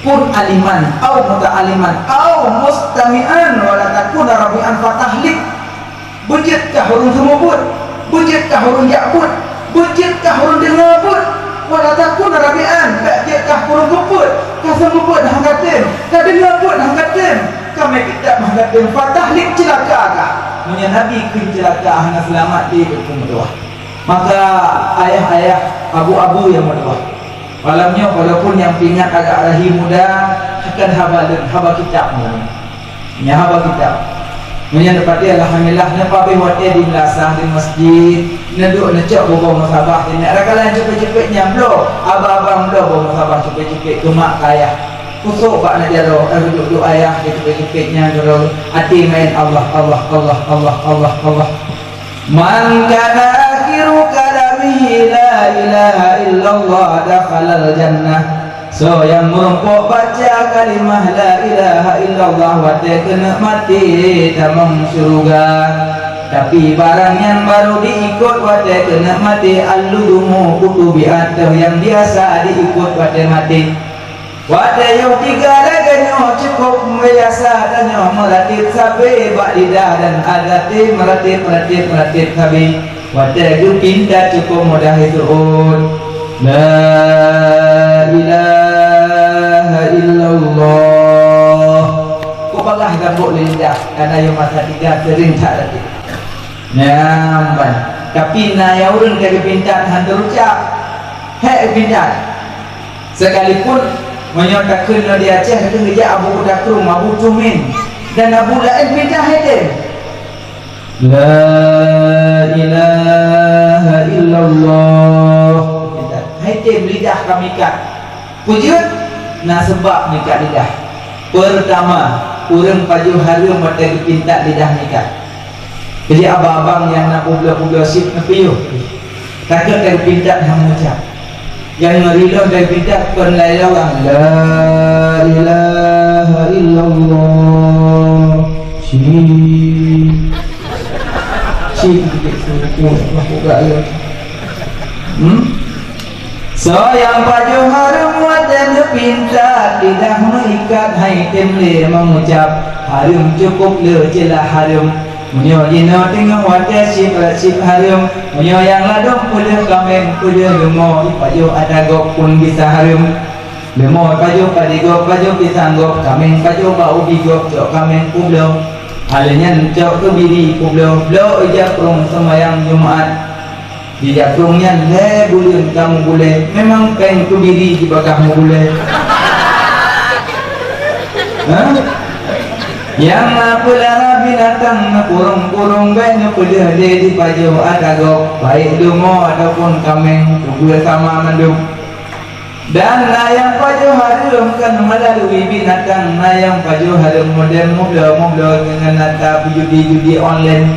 Speaker 1: Kun aliman, au muta'aliman, au mustami'an wala takuna rabi'an fatahlik. Bujitkah hurun semubut? Bujitkah hurun yakbut? Bujitkah hurun dengabut? Wala takuna rabi'an, bujitkah hurun keput? Kasemubut hangkatin, kadengabut hangkatin. Kami kitab hangkatin fatahlik celaka kah? Punya Nabi kun celaka hanya selamat di berkumur. Maka ayah-ayah, abu-abu yang berdoa. Malamnya walaupun yang pingat agak rahi muda akan haba kitab ni. Haba kitab. Menyan dapati alhamdulillah napa be wate di melasah di masjid, neduk necak bawa musabah ni. Ada kala cepet-cepet nyamblo, abang-abang blo bawa musabah cepet-cepet ke mak ayah. Kusuk pak nak jaro, duduk ayah cepet-cepetnya jaro. Hati main Allah. Man kana akhiru kalamihi la ilaha illallah dakhalal jannah. So yang merumpuk baca kalimah la ilaha illallah wate kena mati tamam syurga. Tapi barang yang baru diikut wate kena mati alludumu kutubi atau yang biasa diikut wate mati. Wate yang tiga laganya cukup biasa tanya melatih sabi bak lidah dan adati melatih sabi. Wate ju pindah cukup mudah itu. La ilaha illallah. Kau balah gambuk lidah karena yang masa tiga sering tak lagi. Nampan. Tapi na yang urun dari pindah hantar ucap. Hei pindah. Sekalipun menyatakan di Aceh kata kerja Abu Dakrum, Abu Tumin dan Abu Lain pindah hadir. La ilaha illallah. Hadir lidah kami kat. Pujud nak sebab nikah lidah. Pertama, urang paju harum mata dipinta lidah nikah. Jadi abang-abang yang nak pula-pula sip nepiyuh. Takut dari pinta hang ucap. Yang ngerilah dari bidah pun lailah la ilaha illallah so yang baju harum wadah pinta lidah mengikat hai temle mengucap harum cukup le jelah harum. Munyo jino tengok wadah sip harum. Munyo yang ladung pula kamen pula lemo paju ada gok pun bisa harum. Lemo paju padigok paju pisang gok kamen paju bau bigok jok kamen pula. Halnya jok kebiri pula blo ija prong sembahyang Jumaat. Di jakrungnya le bulan kamu boleh. Memang peng kebiri di bagahmu boleh. Hah? Yang apalah binatang kurung-kurung banyak pula di pajuh agak baik dungo ataupun kameng tunggu sama mendung. Dan yang pajuh harum kan melalui binatang, yang pajuh harum modern muda dengan nata judi online.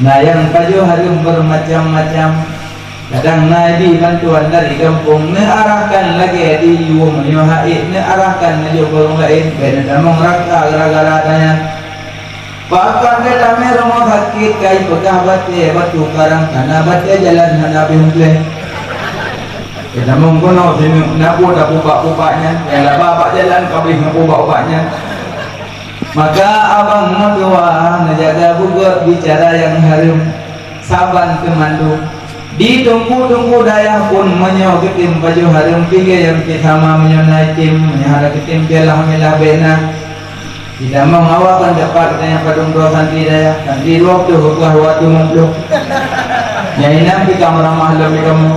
Speaker 1: Yang pajuh harum bermacam-macam. Kadang Nabi bantuan dari kampung arahkan lagi di yuum haid arahkan menuju burung lain bena damang raka gara-gara tanya pakar kita merong sakit kai pekah bate batu karang kana bate jalan Nabi mungkin kita mengkono sini nabu dah pupak-pupaknya yang bapak jalan kabeh ngapupak-pupaknya. Maka abang mertua menjaga bugur bicara yang harum saban kemandu ditunggu-tunggu daya pun menyo ketim baju harum pinggir yang sama menyonai tim menyahara ketim kelah melah bena tidak mengawakan dapat tanya padung dua santri daya santri waktu huklah waktu mumpluk nyai nampi kamu ramah lebih kamu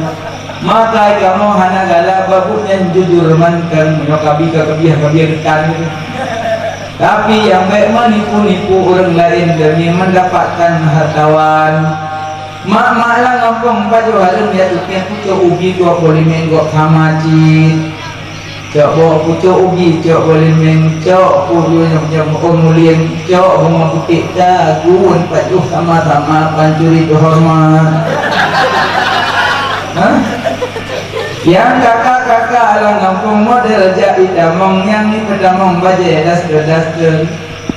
Speaker 1: maka kamu hana gala babuknya jujur mankan menyokabi kebiah ketan itu. Tapi yang baik menipu-nipu orang lain demi mendapatkan hartawan. Mak lang ngomong baju harum ya tuknya pucuk ubi gua boleh main gua kamacit. Cok bawa pucuk ubi cok boleh main cok puju yang mulien cok bunga putih dagun baju sama-sama pancuri hormat. Hah? Yang kakak-kakak lang ngomong model jadi damong yang ni pedamong baje das-das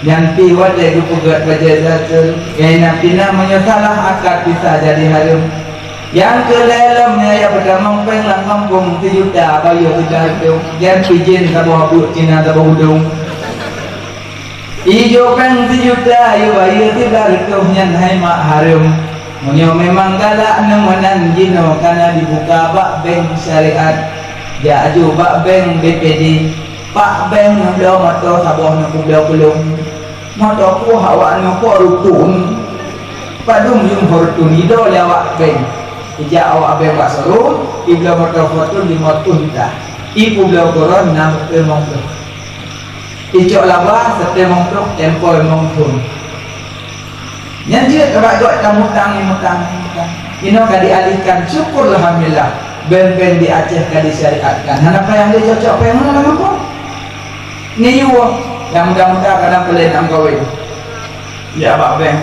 Speaker 1: yang pi wade dupugat baje das-das yang pina menyesalah akad bisa jadi harum yang kelelemnya ya pedamong peng lang ngomong 1 juta bayu tidak itu yang pijin sabah bu Cina sabah udung ijo peng 1 juta ayu bayu tidak itu yang hai mak harum. Munyo memang galak nemenan jino karena dibuka bak bank syariat jaju bak bank BPD pak bank ngeblok motor saboh nak kublok kulung motor ku hawa nu ku rukun padum yung fortun ido lewat bank ija awak bank bak seru ibla motor fortun 50 dah ibu blau koron nam emong tu icok labah setemong tu tempo emong tu yang dia kebagot kamu mutang ino kadi alihkan syukurlah alhamdulillah ben-ben di Aceh kadi syariatkan kenapa yang dia cocok apa yang mana apa ni yuwa yang mudah-mudah kadang pelin am kawin ya pak ben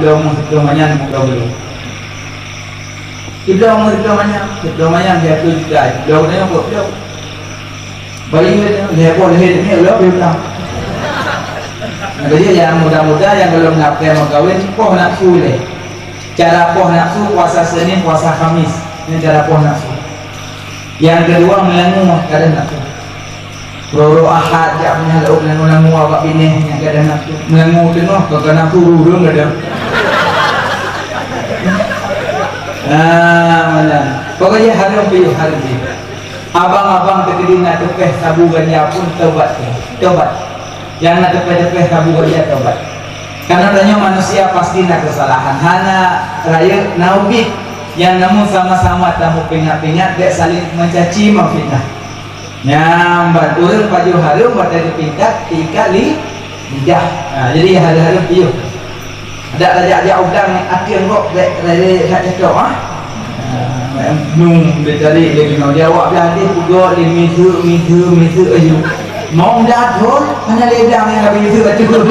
Speaker 1: belum manyan belum diplomanya dia tu juga belum dia belum bagi dia boleh ni belum jadi yang muda-muda yang belum nafkah mau kawin poh nafsu le. Cara poh nafsu puasa Senin, puasa Kamis. Ini cara poh nafsu. Yang kedua melengu kadang nafsu. Roro ahad jak punya lauk melengu awak bini yang kadang nafsu. Melengu tengah ke nafsu rurung ada. Mana. Pokoknya harum piu. Abang-abang terkedina tepeh sabu ganja pun tobat. Yang nak tepeh sabu ganja tobat. Karena tanya manusia pasti nak kesalahan. Hana raya naubit yang namun sama-sama tamu pingat-pingat dek saling mencaci memfitnah. Nyambat urang paju harum pada dipintak 3 kali lidah. Jadi harum piu. Ada raja udang akhir kok dek raya kat cakap nung betari lagi mau jawab dah dia pugo misu ayu mau dah tu mana dia bilang yang lebih itu betul.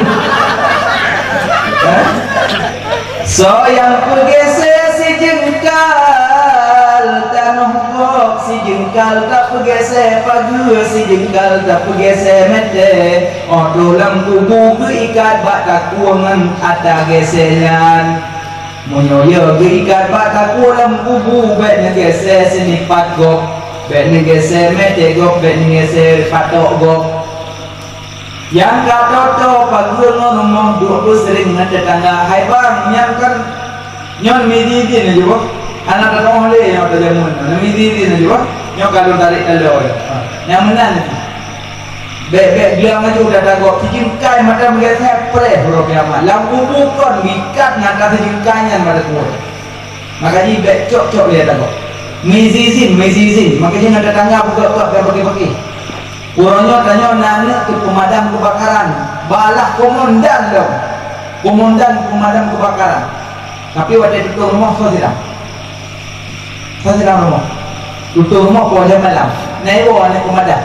Speaker 1: So yang pergeser si jengkal tanah kok si jengkal tak pergeser pagi si jengkal tak pergeser mete dalam tubuh keikat bak takuangan ada geseran munyoyo keikat bak takuangan tubuh bet geser sini pat gok bet geser mete gok bet geser patok gok yang kata pagi ngomong 20 sering dengan tetangga hai bang yang kan nyon mididin aja bang anak tetangga le yang ada jamun mididin aja bang nyon kalau tarik kalau yang menang bebek bilang aja udah tagok sijingkai macam geser pre bro kiamat lampu bukan mikat ngata sijingkainya pada kuat makanya bebek cok lihat tagok mezizin makanya ada tetangga buka yang pakai Orangnya tanya nanya ke pemadam kebakaran, balah komandan dong, komandan pemadam kebakaran. Tapi waktu itu rumah saya tidak rumah, tutup rumah pada malam, naik bawa naik pemadam.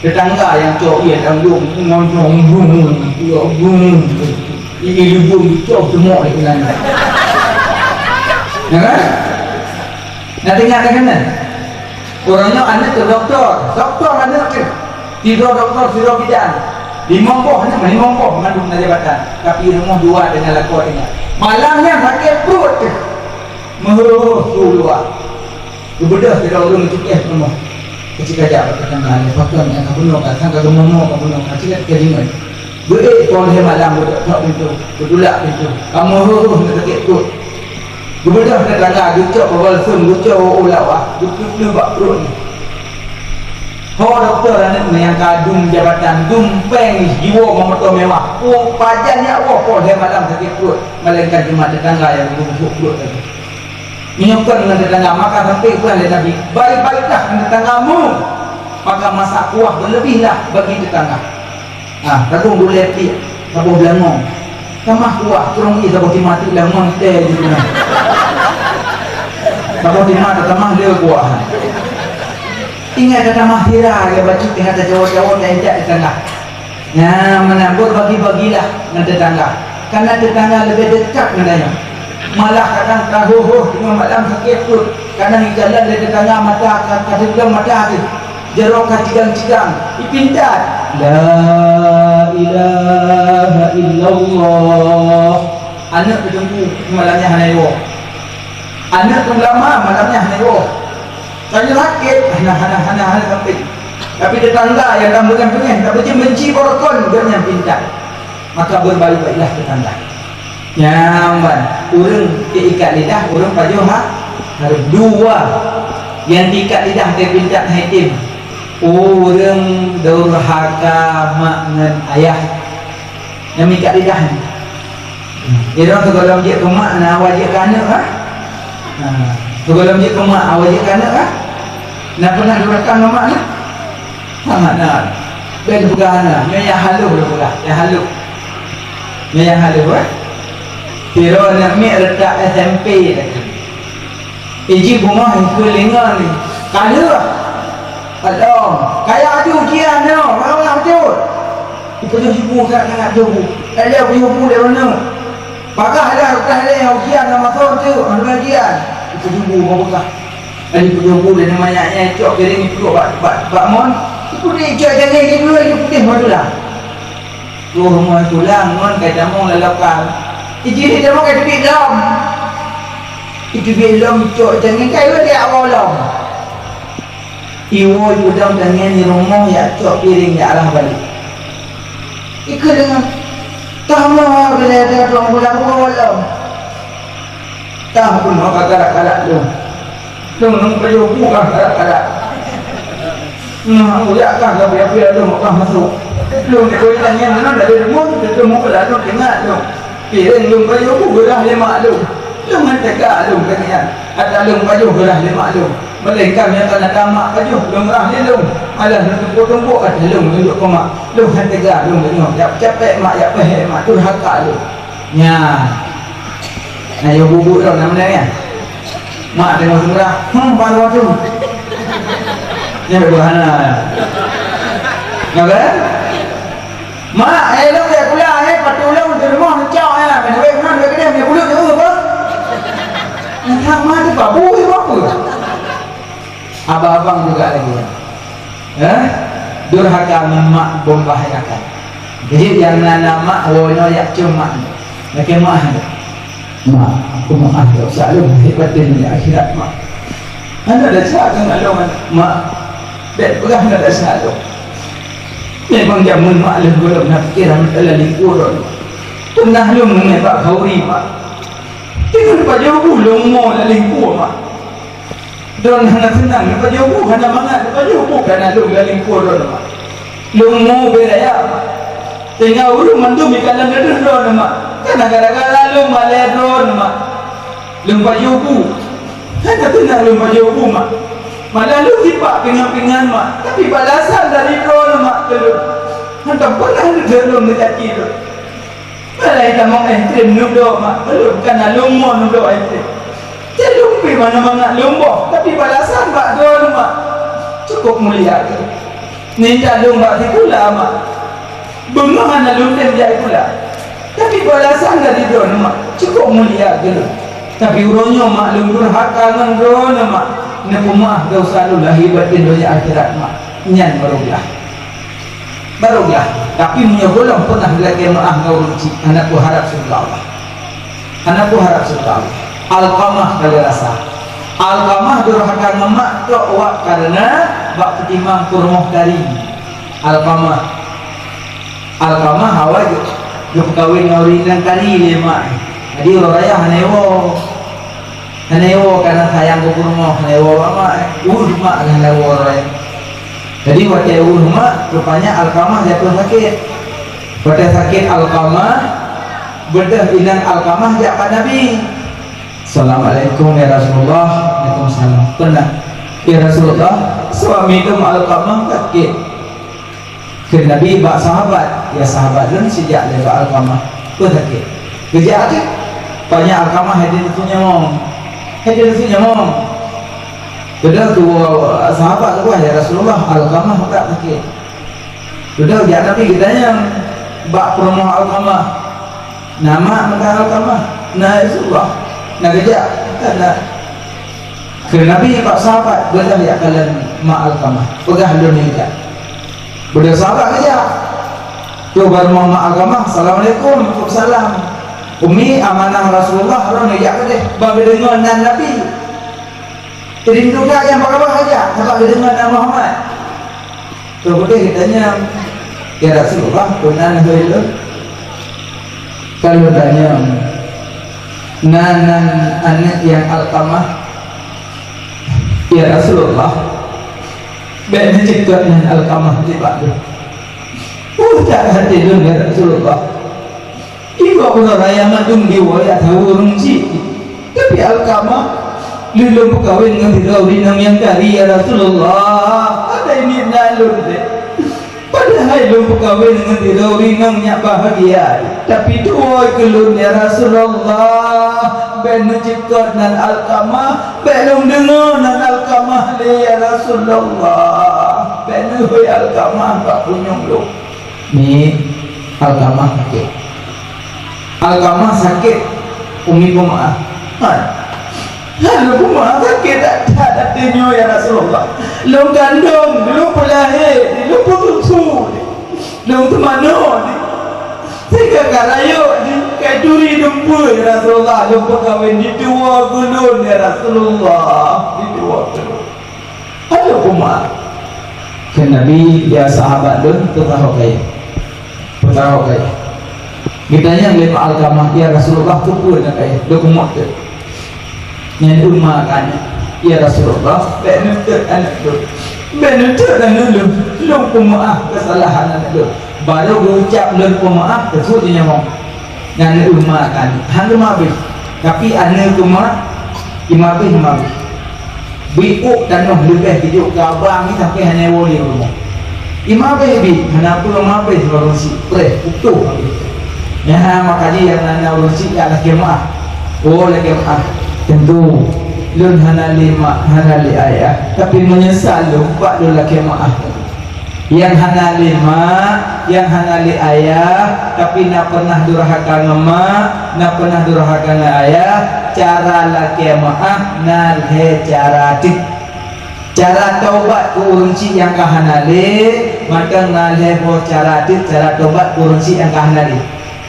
Speaker 1: Tetangga yang cowok ia tanggung, ngomong ibu cowok semua itu kan. Ya kan? Nanti nyatakan kan? Orangnya anak ke doktor anak ke tidur doktor tidur bidan di Mongkoh anak di Mongkoh mengandung jabatan tapi rumah dua dengan lakuannya malamnya sakit perut meruh keluar bebedah tidak ulung cekeh rumah kecil aja tetangga ada faktor yang kabunuh katang kabunuh kecil keringan kalau dia malam betul pintu berdulak pintu kamu meruh sakit perut bebedah tetangga gucok bawal sun gucok ulawah gucok bak perut ni doktor anak yang kadung jabatan dumpeng jiwa memotor mewah pajannya kalau dia malam sakit perut melainkan cuma tetangga yang busuk perut tadi menyokong dengan tetangga maka sampai iklan dari Nabi baik-baiklah dengan tetanggamu maka masak kuah berlebihlah bagi tetangga takung boleh lepik sabun belangong tamah kuah kurang ia sabun mati belangong teh di sana sabun mati tamah dia kuah ingat kata mahira ya baca tinggal jawab-jawab dan ejak tetangga ya menabur bagi-bagilah dengan tetangga karena tetangga lebih dekat dengannya malah kadang tahu dengan malam sakit perut kadang jalan dari tetangga mata kata bilang mata hati jerok cigang-cigang dipindat la ilaha illallah anak bertemu malamnya hanayo anak ulama malamnya hanayo saya sakit hana sampai tapi tetangga yang tambahkan pengen tak benci borokon dia yang pintar maka berbaik-baiklah tetangga nyaman urang ikat lidah urang pajuh harus dua yang diikat lidah dia pintar haitim urang durhaka mak dengan ayah yang ikat lidah dia orang kalau dia ke mak nak wajib ke anak kalau dia ke mak wajib ke anak nak pernah durhaka dengan mak nak sangat nak ben pegana meyah haluh pula meyah haluh Tiro nak mi letak SMP lagi. Iji bunga itu lengan ni. Kalau kaya aju ujian no, mau aju. Itu je sibu sangat jauh. Ada buku dia mana? Pakah ada ujian nama masuk tu, ada ujian. Itu sibu mau buka. Ada buku dia namanya cok kering itu bak mon. Itu dia cok jangan dia dulu dia putih madulah. Tu rumah tulang mon kata mau lelakan. Iji dia mau kata bilam. Itu bilam cok jangan kaya dia awalom. Iwo udang jangan di rumah ya cok piring ya arah balik. Ikut dengan tamu bila ada orang pulang awalom. Tahu pun maka karak-karak tu. Nung kayu buka karak-karak. Uyak kah biar tu maka masuk. Lu ni kau jangan mana dari rumah tu mau kelar tu tengah tu. Piring lung kayu gerah lima lung. Lung tegak lung kenyan. Ada lung kayu gerah lima lung. Melainkan yang tanah tamak kayu lung gerah lung. Alah tumpuk-tumpuk ada lung duduk kemak. Lung tegak lung tengok. Capek mak ya peh mak durhaka lung. Nya. Nah yo bubuk dah nama dia. Mak tengok semua. Baru tu. Ni berhana. Nampak? Mak elok dia pulang patulang di rumah cak wei kan wei dia pulang tu apa? Entah mak tu babu apa? Abang-abang juga lagi. Durhaka mak membahayakan. Jadi yang nama wono yak cuma. Lagi mak. Mak, aku maaf tak selalu hebatin di akhirat mak. Anda dah cakap dengan mak. Bet pegang dah selalu. Memang jamun maklum belum nak kira adalah lingkuran. Pernah lu mengebak kauri mak. Tinggal pajau bulung mau lah lingkur mak. Don hana senang pajau bu hana mangat pajau bu kana lu lah lingkuran mak. Lu mau beraya mak. Tinggal ulu mandu mikalan don mak. Karena gara-gara lu maledron mak. Lu pajau bu. Hana tenang lu pajau bu mak. Malah lu tipak pingan-pingan mak, tapi balasan dari drone mak telur. Hantar pernah lu dalam dekat kilo. Malah kita mau entrim nudo mak telur, karena lumur nudo entrim. Jadi lumpi mana-mana lumbo, tapi balasan mak drone mak cukup mulia ke. Ninja lumba di pula mak, bunga mana lumtem jai pula. Tapi balasan dari drone mak cukup mulia ke. Tapi uronyo mak lumur haka dengan drone mak. Naku maaf kau selalu lahir batin dunia akhirat mak nyan baruglah tapi punya golong pernah lagi maaf kau ruci. Anakku harap surga Allah, anakku harap surga Allah. Alqamah kali rasa Alqamah durhaka ngemak tok wak karena bak ketimang kurmoh dari Alqamah hawa ju kawin ngawin dan kari lemak. Jadi orang raya hanewo karena sayang ke kurma hanewo mak mak hanewo orang. Jadi waktu mak rupanya Alqamah jatuh sakit. Waktu sakit Alqamah bedah inang Alqamah jawab Nabi. Assalamualaikum ya Rasulullah. Waalaikumsalam. Pernah ya Rasulullah suami itu Alqamah sakit. Ke Nabi bak sahabat ya sahabat dan sejak lewat Alqamah tu sakit. Kerja aja banyak Alqamah hadir tu nyamong. Hadir tu nyamong. Sudah tu sahabat tu ya Rasulullah Alqamah tak sakit. Sudah dia Nabi kitanya bak promo Alqamah. Nama mentah Alqamah. Nah Rasulullah. Nak kerja tak. Ke Nabi bak sahabat belah ya kalian ma Alqamah. Pegah dulu ni tak. Berdua sahabat kerja. Tu baru ma Alqamah. Assalamualaikum. Waalaikumsalam. Umi amanah Rasulullah orang ngejak deh bagi dengan Nabi. Jadi juga yang bawah aja sebab dengan Nabi Muhammad. Kemudian kitanya ya Rasulullah benar itu. Kalau tanya nanan anak yang Alqamah ya Rasulullah benar cekak dengan Alqamah di Bandung. Tak hati dulu ya Rasulullah. Ibu pun raya madung diwaya tahu rumci. Tapi Alqamah lulung kawin dengan dikawin yang kari ya Rasulullah. Ada ini nalur deh. Padahal lulung kawin dengan dikawin yang bahagia. Tapi dua kelun ya Rasulullah. Benu cipta nan Alqamah, belum dengar nan Alqamah ya Rasulullah. Benu Alqamah tak punya lu. Ni Alqamah sakit. Alqamah sakit, umi pemaaf. Lalu pemaaf sakit tak ada tinyo ya Rasulullah. Lu kandung, lu pelahir, lu putusu, lu temano. Tiga karayo, kayak duri dempul ya Rasulullah. Lu perkahwin di dua gulun ya Rasulullah, di dua gulun. Ada pemaaf. Ke Nabi ya sahabat lu tahu kaya, tahu kaya. Kitanya lima Alqamah ya Rasulullah tu pun nak kaya dokumen tu. Yang umma kan ya Rasulullah benutut anak tu. Benutut anak tu. Lu pemaaf kesalahan anak tu. Baru berucap lu pemaaf tersebutnya mau. Yang umma kan hang mabis. Tapi anak cuma imabis. Biuk dan noh lebih hidup ke abang ni sampai hanya wali rumah. Imabis bi hana pula mabis baru si pre utuh. Ya makanya yang nana urusi adalah kemah. Oh lagi kemah. Tentu lun hana lima hana li ayah. Tapi menyesal lupa lun lagi kemah. Yang hana lima, yang hana li ayah. Tapi nak pernah durhaka ngemak, nak pernah durhaka na ayah. Cara lagi kemah nalhe cara tik. Cara taubat kurunci yang kahanali, maka nalhe bo cara tik cara taubat kurunci yang kahanali.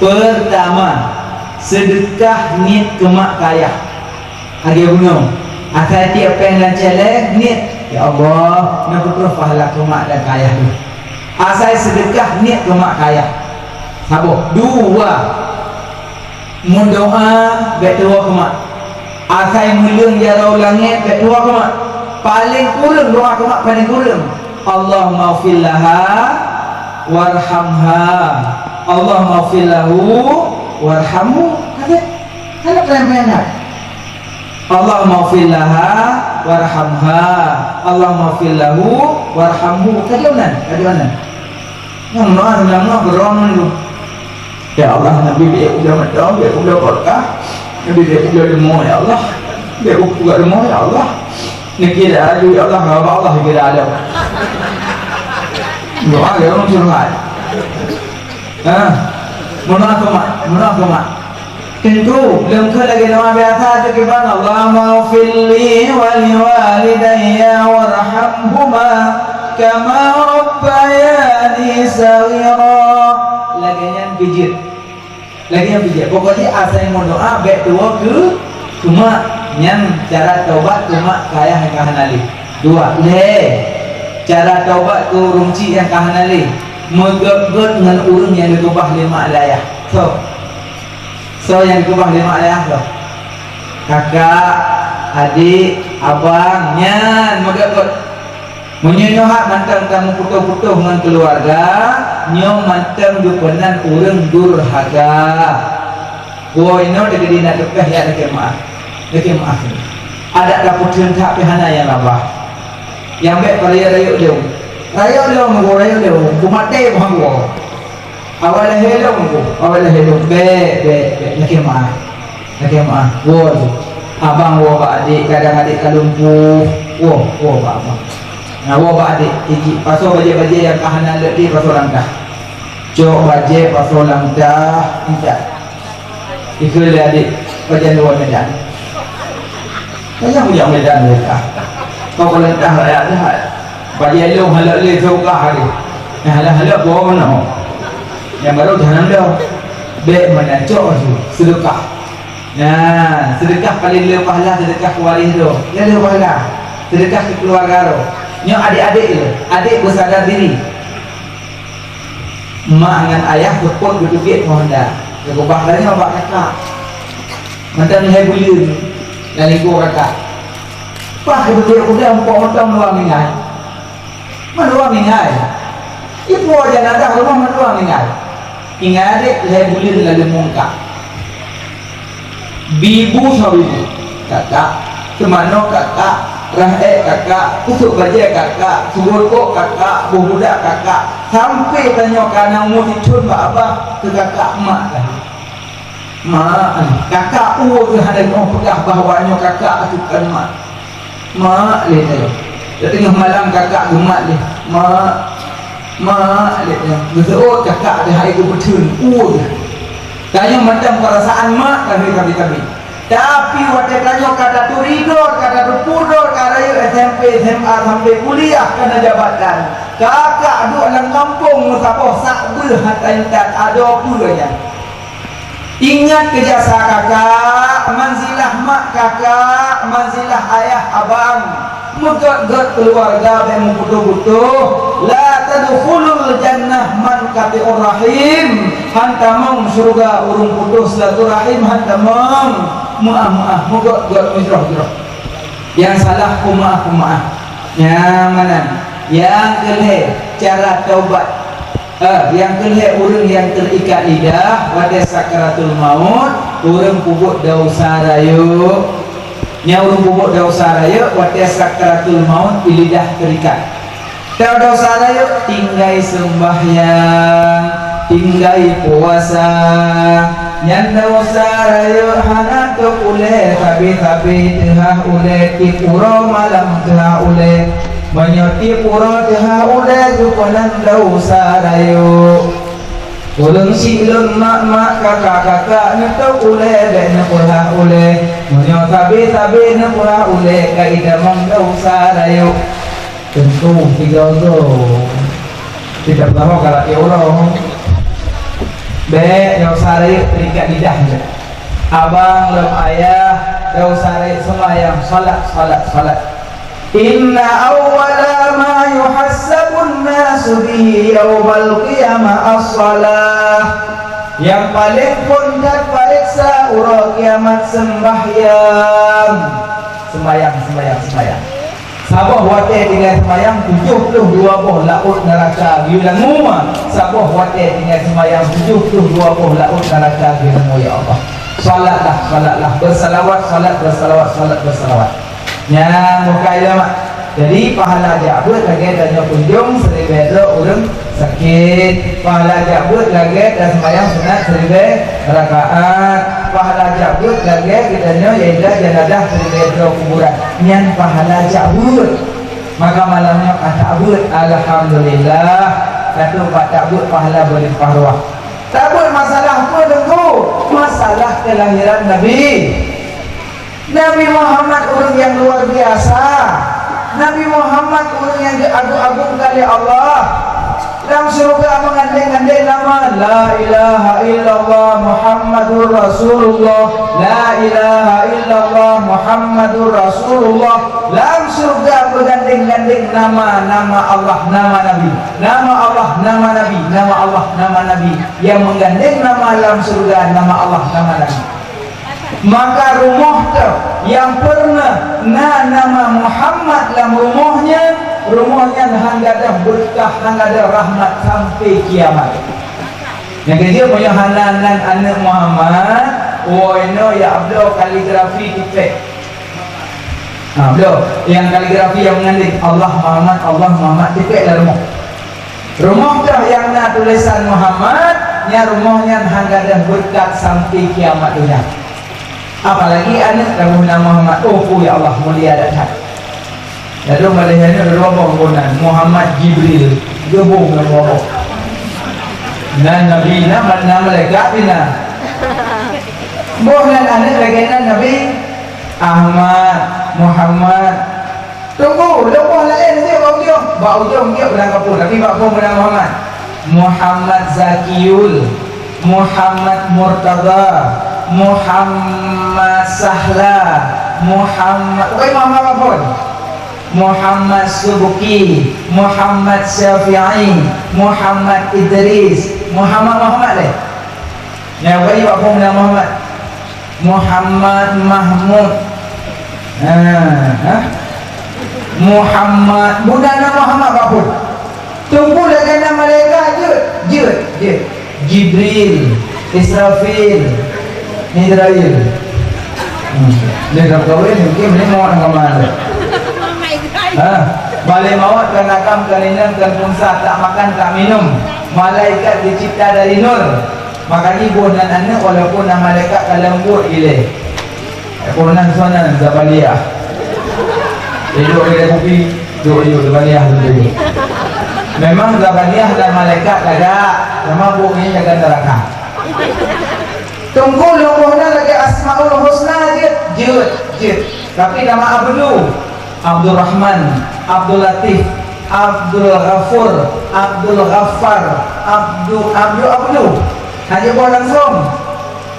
Speaker 1: Pertama, sedekah niat kemak kaya. Ada gunung. Akan tiap pengen celek niat. Ya Allah, nak berterus pahala kemak dan kaya tu. Asal sedekah niat kemak kaya. Sabo. Dua, mendoa betua kemak. Asal mulung jarau langit betua kemak. Paling kurang doa kemak paling kurang. Allahumma fillaha warhamha. Allah maghfir lahu warhamhu. Kata kelempenan. Allahumma fil laha warhamha, Allahumma fil lahu warhamhu. Kadionan yang doa selama berong itu. Ya Allah, Nabi dia udah medong, dia udah berkah, Nabi dia udah demo ya Allah, dia udah demo ya Allah. Ni kira ada ya Allah, apa Allah kira ada. Doa dia orang curhat. Menolak kemak. Tentu belum ke lagi nama biasa tu kiban Allahumma ghfirli wa liwalidayya warhamhuma kama rabbayani saghira. Lagi yang pijit. Pokoknya asal mau doa baik tua ke cuma yang cara taubat cuma kaya yang kahanali. Dua cara taubat ke rumci yang kahanali. Megeged dengan urang yang digubah lima layah. So yang digubah lima layah so. Kakak, adik, abang, nyan megeged. Menyohat mantang kamu putuh-putuh dengan keluarga, nyong mantang dupenan urang durhaka. Gua ino dekat dina dekah ya dekat maaf. Ada daputin tak pihana yang labah. Yang baik raya dia. Raya dia, kumate bang gua. Awal hello, be, dekat maaf. Gua abang gua adik, kadang adik kalumpu, gua abang. Nah, bawa adik tinggi pasal baje-baje yang kahanan lebih pasal langkah. Cok baje pasal langkah tidak. Ikut adik baje luar medan. Saya punya medan mereka. Kau kalau dah ada baje lu halak le zauqah hari. Halak bawa mana? Yang baru jangan dah. Baik mana cok tu sedekah. Nah, sedekah paling le pahala sedekah waris tu. Ya le pahala. Sedekah ke keluarga tu. Nyo adik-adik adik bersadar diri. Mak dengan ayah berpon berdukit Honda. Dia ubah lagi abak kakak. Mantan hai bulir. Dari gua kakak. Pak berdukit udah empok ontong luang mingai. Meluang mingai. Ibu aja nada rumah meluang mingai. Ingat adik hai bulir lalu mungkak. Bibu sawibu. Kakak, kemana kakak? Rahek kakak, kusuk baje kakak, suburko kakak, budak kakak, sampai tanya kana mau dicun mbak abah ke kakak mak lah. Mak, kakak ke ada orang pegah bahawanya kakak atukan mak. Mak lihat dia tengah malam kakak gemak dia. Mak lihat dia. Besok kakak dia hari ke betun. Tanya macam perasaan mak kami. Tapi waktu tanya kata tu ridor, kata tu pudor, kata SMP, SMA sampai kuliah kena jabatan. Kakak duduk dalam kampung musafah sakbel hatta ada pulanya. Ingat kejasa kakak, manzilah mak kakak, manzilah ayah abang. Megeged keluarga yang butuh-butuh. La tadkhulul jannah man qati'ur rahim. Hantamong surga urung putus silaturahim hantamong. Maaf, mogok misroh. Yang salah maaf. Yang mana? Yang kelih cara taubat. Yang kelih urang yang terikat lidah pada sakaratul maut, urang pupuk dosa rayu. Nya urang pupuk dosa rayu pada sakaratul maut lidah terikat. Tahu dosa rayu tinggai sembahyang, tinggai puasa. Nyanda wasarayo hanato ule tabi tengah ule tipuro malam tengah ule menyoti puro tengah ule jupanan wasarayo ulun silun mak kakak nyeto ule dek pula ule menyot tabi pula ule kaidamang wasarayo tentu tiga tidak tahu kalau Allah be dausare terikat lidah. Abang lem ayah dausare sembahyang salat. Inna awwala ma yuhassabun nasu bihi yaumal qiyamah as-salah. Yang paling pun dan periksa urang kiamat sembahyang. Sabah wate tinggal sembahyang 72 boh laut neraka bilang semua. Sabah wate tinggal sembahyang 72 boh laut neraka bilang ya Allah. Salatlah bersalawat, salat bersalawat. Yang muka ilmu. Jadi pahala jabut lagi dan kunjung seribu orang sakit. Pahala jabut lagi dan sembahyang sunat seribu rakaat. Pahala jabut lagi kita ialah jenazah seribu kuburan. Yang pahala jabut. Maka malamnya takbut, alhamdulillah. Kata Pak takbut pahala berlimpah ruah. Takbut masalah apa tengku? Masalah kelahiran Nabi. Nabi Muhammad orang yang luar biasa. Nabi Muhammad orang yang diagung-agung oleh Allah. Dalam surga mengandai-andai nama La ilaha illallah Muhammadur Rasulullah. La ilaha illallah Muhammadur Rasulullah. Dalam surga berganding-ganding nama Allah, nama Nabi. Nama Allah, nama Nabi. Nama Allah, nama Nabi. Yang menggandeng nama dalam surga, nama Allah, nama Nabi. Maka rumah tu yang pernah nama Muhammad dalam rumahnya hanggadah berkah, hanggadah rahmat sampai kiamat. Yang dia punya halalan anak Muhammad, ya Abdul kaligrafi tipek. Abdul yang kaligrafi yang mengandung Allah Muhammad tipek dalam rumah. Rumah tu yang tulisan Muhammad, rumahnya hanggadah berkat sampai kiamat dunia. Apalagi anak kamu nama Muhammad. Ya Allah mulia dan hak. Lalu malaikat ada dua bangunan Muhammad Jibril gabung nama Allah. Dan Nabi nama malaikat bina. Bukan anak lagi Nabi Ahmad Muhammad. Tunggu, lepas lain nanti bau dia berang kapur. Tapi bau berang Muhammad. Muhammad Zakiyul, Muhammad Murtada, Muhammad Sahla, Muhammad apa? Muhammad Subuki, Muhammad Syafi'i, Muhammad Idris, Muhammad deh. Yang bagi apa nama Muhammad? Muhammad Mahmud. Muhammad bukan nama Muhammad apa? Tunggu lagi nama mereka je. Jibril, Israfil, Midrail. Dia dah kahwin mungkin ni mau dengan mana? Balik mawat kan akam kan inam kan punsa tak makan tak minum. Malaikat dicipta dari nur. Makanya ibu dan anak walaupun nama malaikat kalembur ile. Punan suanan Zabaliyah. Duduk di kopi, duduk Zabaliyah dulu. Memang Zabaliyah dan malaikat agak sama bukunya jaga neraka. Tunggu lumpuhnya lagi Asmaul Husna je. Tapi nama Abdul Rahman, Abdul Latif, Abdul Ghafur, Abdul Ghaffar, Abdul. Hanya buat langsung.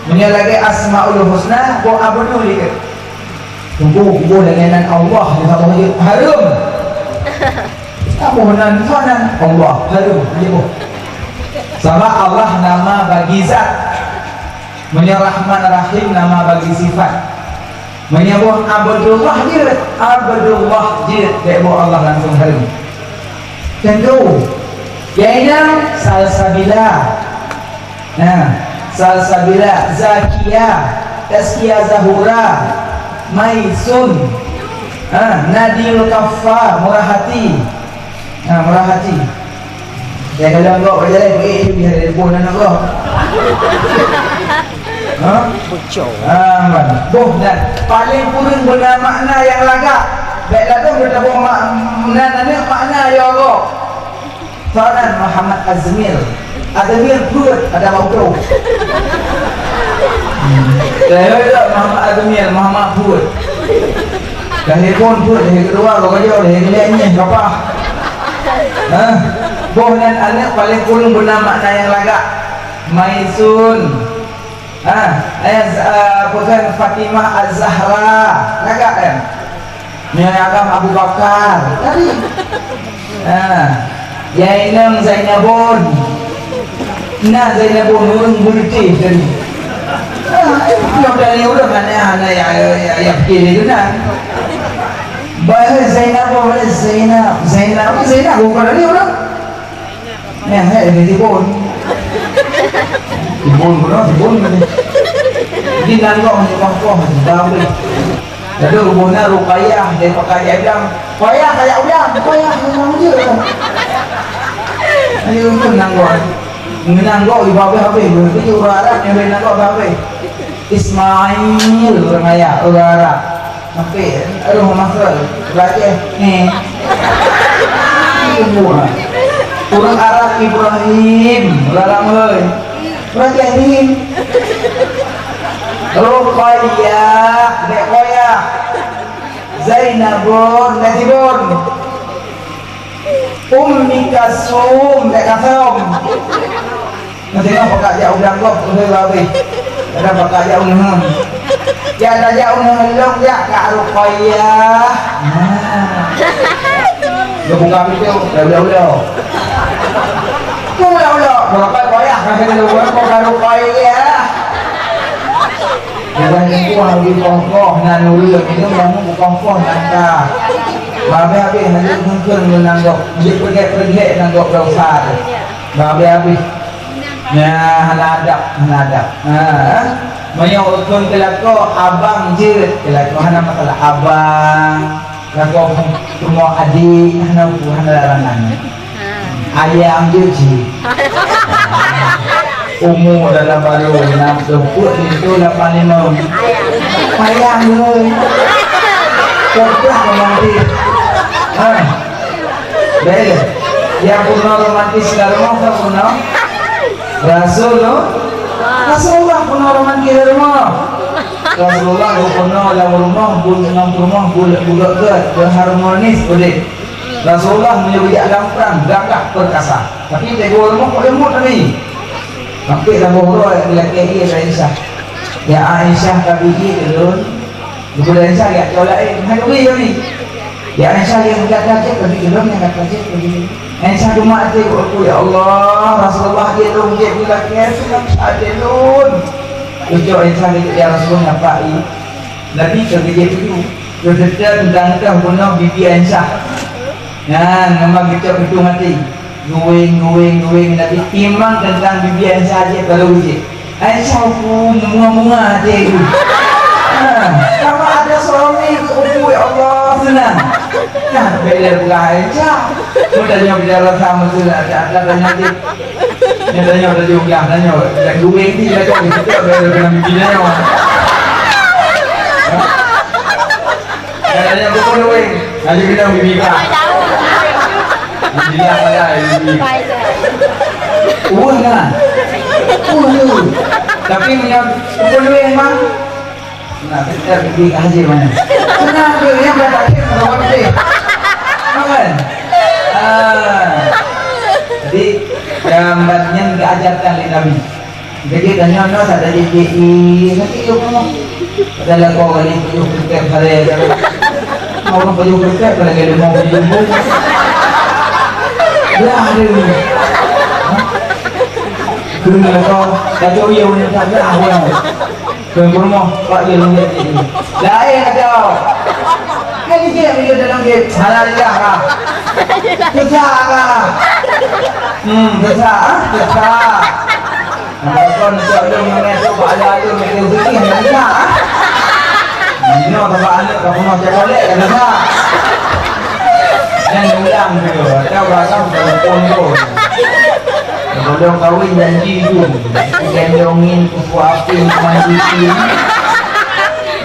Speaker 1: Punya lagi Asmaul Husna, buat Abdul lagi. Tunggu dengan Allah di satu harum. Apa benar Allah harum dia. Sama Allah nama bagi zat. Menyerahman rahim nama bagi sifat. Menyebut Abdullah je debo Allah langsung harum. Tentu yaitu Salsabila. Salsabila Zakiyah, Tazkiyah Zahura, Maisun, Nadil Kaffar, Murahati. Murahati. Ya kalau engkau berjalan biar dia pun anak kau. Dan paling kurang guna makna yang lagak. Baiklah tu beritahu makna ya Allah. Tuan Muhammad Azmir pun ada waktu. Saya Muhammad Azmir, Muhammad pun. Dari pun dari kedua kau kerja dari nilainya berapa? Dan anak paling kurang guna makna yang lagak. Maisun. Bukan Fatimah Az-Zahra agak kan Nyagam Abu Bakar tadi Yainam Zainabun Zainabun urung burti tadi yang dari urang mana yang kiri itu kan bahasa Zainabun Zainab bukan dari urang yang ini Tibun Jadi nanggok ni kongkoh tapi jadi hubungan Ruqayyah dia pakai dia bilang koyah kayak udang koyah memang je ayo tu nanggok menanggok di bawah habis itu orang Arab yang menanggok habis Ismail orang ayah orang Arab sampai aduh masuk baca ni orang Arab Ibrahim larang oi Ibrahim Ruqayyah dek koyah Zainabun Nazibun Ummi Kasum dek Kasum nanti nak pakai jauh danggok boleh babi ada pakai jauh nahun ya ada jauh nahun long ya Kak Ruqayyah dia buka video dah berapa koyah kasih dulu Kak Ruqayyah bukan itu lagi kongkoh nan uliuk itu kamu kongkoh nangka babe habis nanti mungkin menanggok dia pergi nanggok dosa babe habis ya hanadap menyokong kelako abang je kelako hana masalah abang kelako semua adik hana larangan ayam je umur dalam baru nak sebut itu 85 ayam oi koplah nanti baik yang punya romantis dalam apa Rasulullah punya romantis dalam Rasulullah punya dalam rumah bulat ke harmonis boleh Rasulullah menyebut alam perang gagah perkasa tapi tegur rumah boleh mut ni sampai dalam buruh lelaki Aisyah ya Aisyah kabiji dulu bukan Aisyah ya kau lain hari ni ya Aisyah yang kata pergi dalam yang kata pergi Aisyah cuma hati aku ya Allah Rasulullah dia dong dia lelaki senang ada nun tujuh Aisyah ya Rasulullah ngapai Nabi kerja itu kerja tentang hubungan bibi Aisyah nama kita itu mati nguing Nabi timang tentang bibian saja kalau uji Aisyah pun bunga-bunga aja itu kalau ada suami ya Allah senang nah bela pula Aisyah mudahnya bicara sama sudah ada nanti nyatanya udah diunggah nanya yang nguing itu dia kok gitu bela dengan bibinya nyatanya bukan nguing aja kita bibi kah dia saya ini. Kan? Tapi punya emang. Nah, kita pergi aja mana. Senang dia yang berakhir kalau dia. Kan? Jadi gambarnya diajarkan oleh Nabi. Jadi tanya no ada di nanti yuk mau. Adalah kau kali yuk kita saya. Orang baju kita kalau dia mau baju. Ya ada ni. Kena kau dah jauh ni tak ada awal. Kena rumah pak dia ni. Lain ada. Kali dia video dalam game halal dah lah. Besar lah. Besar. Kau nak ada mana tu pak ada macam begini besar. Ini apa anak kau mau cakap lek kan besar. Yang ulang tu, ada beragam dalam pondok. Kalau kawin janji tu, gendongin kuku api mandi.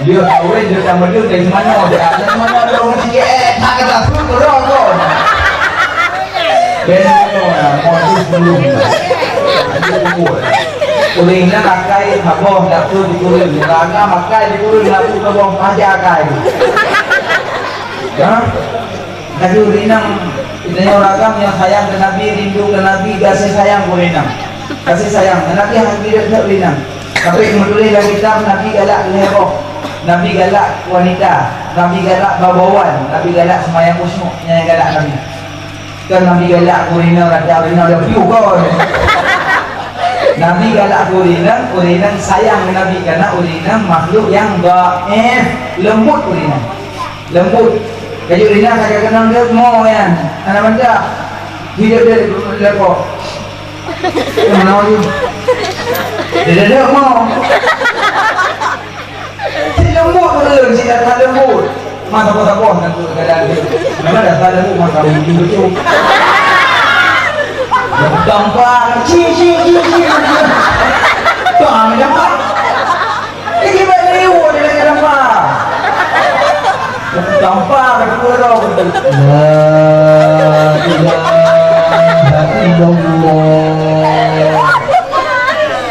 Speaker 1: Dia kawin dia sama dia dari mana? Dari mana ada orang sikit? Tak kata pun korang kau. Gendong modus belum. Kuling nak pakai habis dapur dikuling, raga pakai dikuling dapur kabung aja kai. Ya. Tapi urinang idanya orang yang sayang ke Nabi, rindu ke Nabi, kasih sayang ke urinang. Kasih sayang. Nabi yang tidak urinang. Tapi menulis dalam kitab Nabi galak leherok, Nabi galak wanita, Nabi galak babawan, Nabi galak semayang usmuk yang galak Nabi. Kan Nabi galak urinang, raja urinang dia piu kau. Nabi galak urinang sayang Nabi karena urinang makhluk yang dhaif, lembut urinang. Lembut. Kayu Rina kakak kenal dia mau kan anak benda hidup dia lepo mana ni dia mau lembut tu si data lembut. Masa apa nak keadaan dia. Memang data lembut maka begitu. Gampang, ci. Tuang gampang. Ini beliau dia gampang. Gampang kedua orang betul. La ilaha illallah.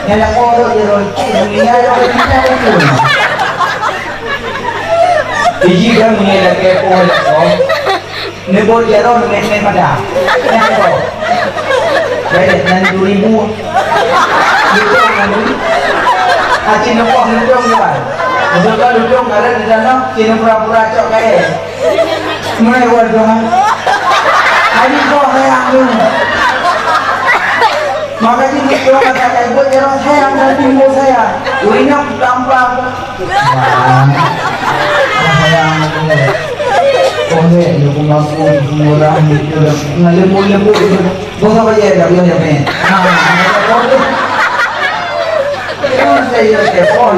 Speaker 1: Yang orang dia dunia yang kita pun. Biji kan mengira kepo lah. Nebol dia orang main pada. Kenapa? Baik nanti 2000. Itu nanti. Acin nopo hidung kan. Betul hidung ada di dalam cina pura-pura cok kaya. Mulai buat doang. Hari kau sayang tu. Maka cina doang kata kaya buat orang sayang dan timbul sayang. Urinya gampang. Sayang tu. Boleh, dia pun mampu murah itu. Lembu itu. Bos apa je dah biar ni. Saya kepol,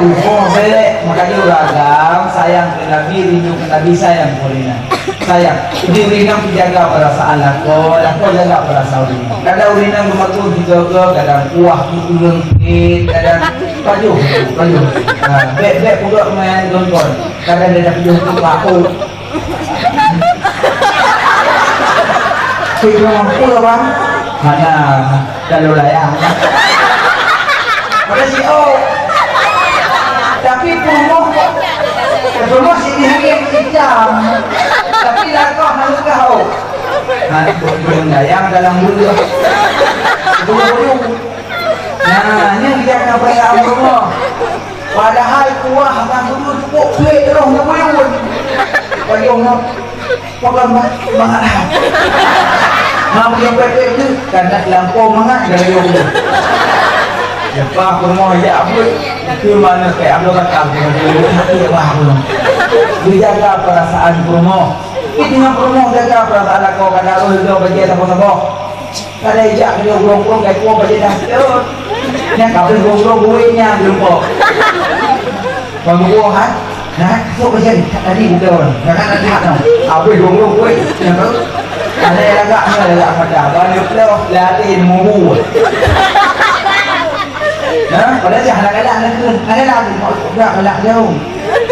Speaker 1: saya makanya uragam sayang ke Nabi, rindu ke Nabi sayang bolehlah. Sayang, jadi urinam jaga perasaan lako jaga perasaan urinam. Kadang urinam bermakul dijaga, kadang kuah diulung sikit, kadang baju. Bek pula main gonton. Kadang dia dah pergi untuk aku. Kita mampu lah bang. Mana kalau layang. Pada si O. Tapi promo si dihingin sejam. Tapi lakah harus kau. Nanti belum layang dalam bulu. Bulu. Nah, ini dia kena bayar promo. Padahal kuah akan bulu cukup kuih terus nak bulu. Bagi orang pegang mangat. Mau yang baik itu karena lampau mangat dari bulu. Lepas rumah ya abang ke mana kayak abang kata dia bahagia. Dia jaga perasaan rumah. Kita dengan rumah jaga perasaan kau kadang lu bagi apa-apa. Kada ijak dia gurung-gurung kayak kau bagi dah tu. Yang kau gurung-gurung buihnya lupa. Bangku hat. Nah, so macam tadi bukan. Kan ada hat. Apa gurung-gurung buih. Yang tu ada agak pada banyak tu latih muhu. Nah, pada si anak-anak nak ke, anak-anak mau tak kelak jauh.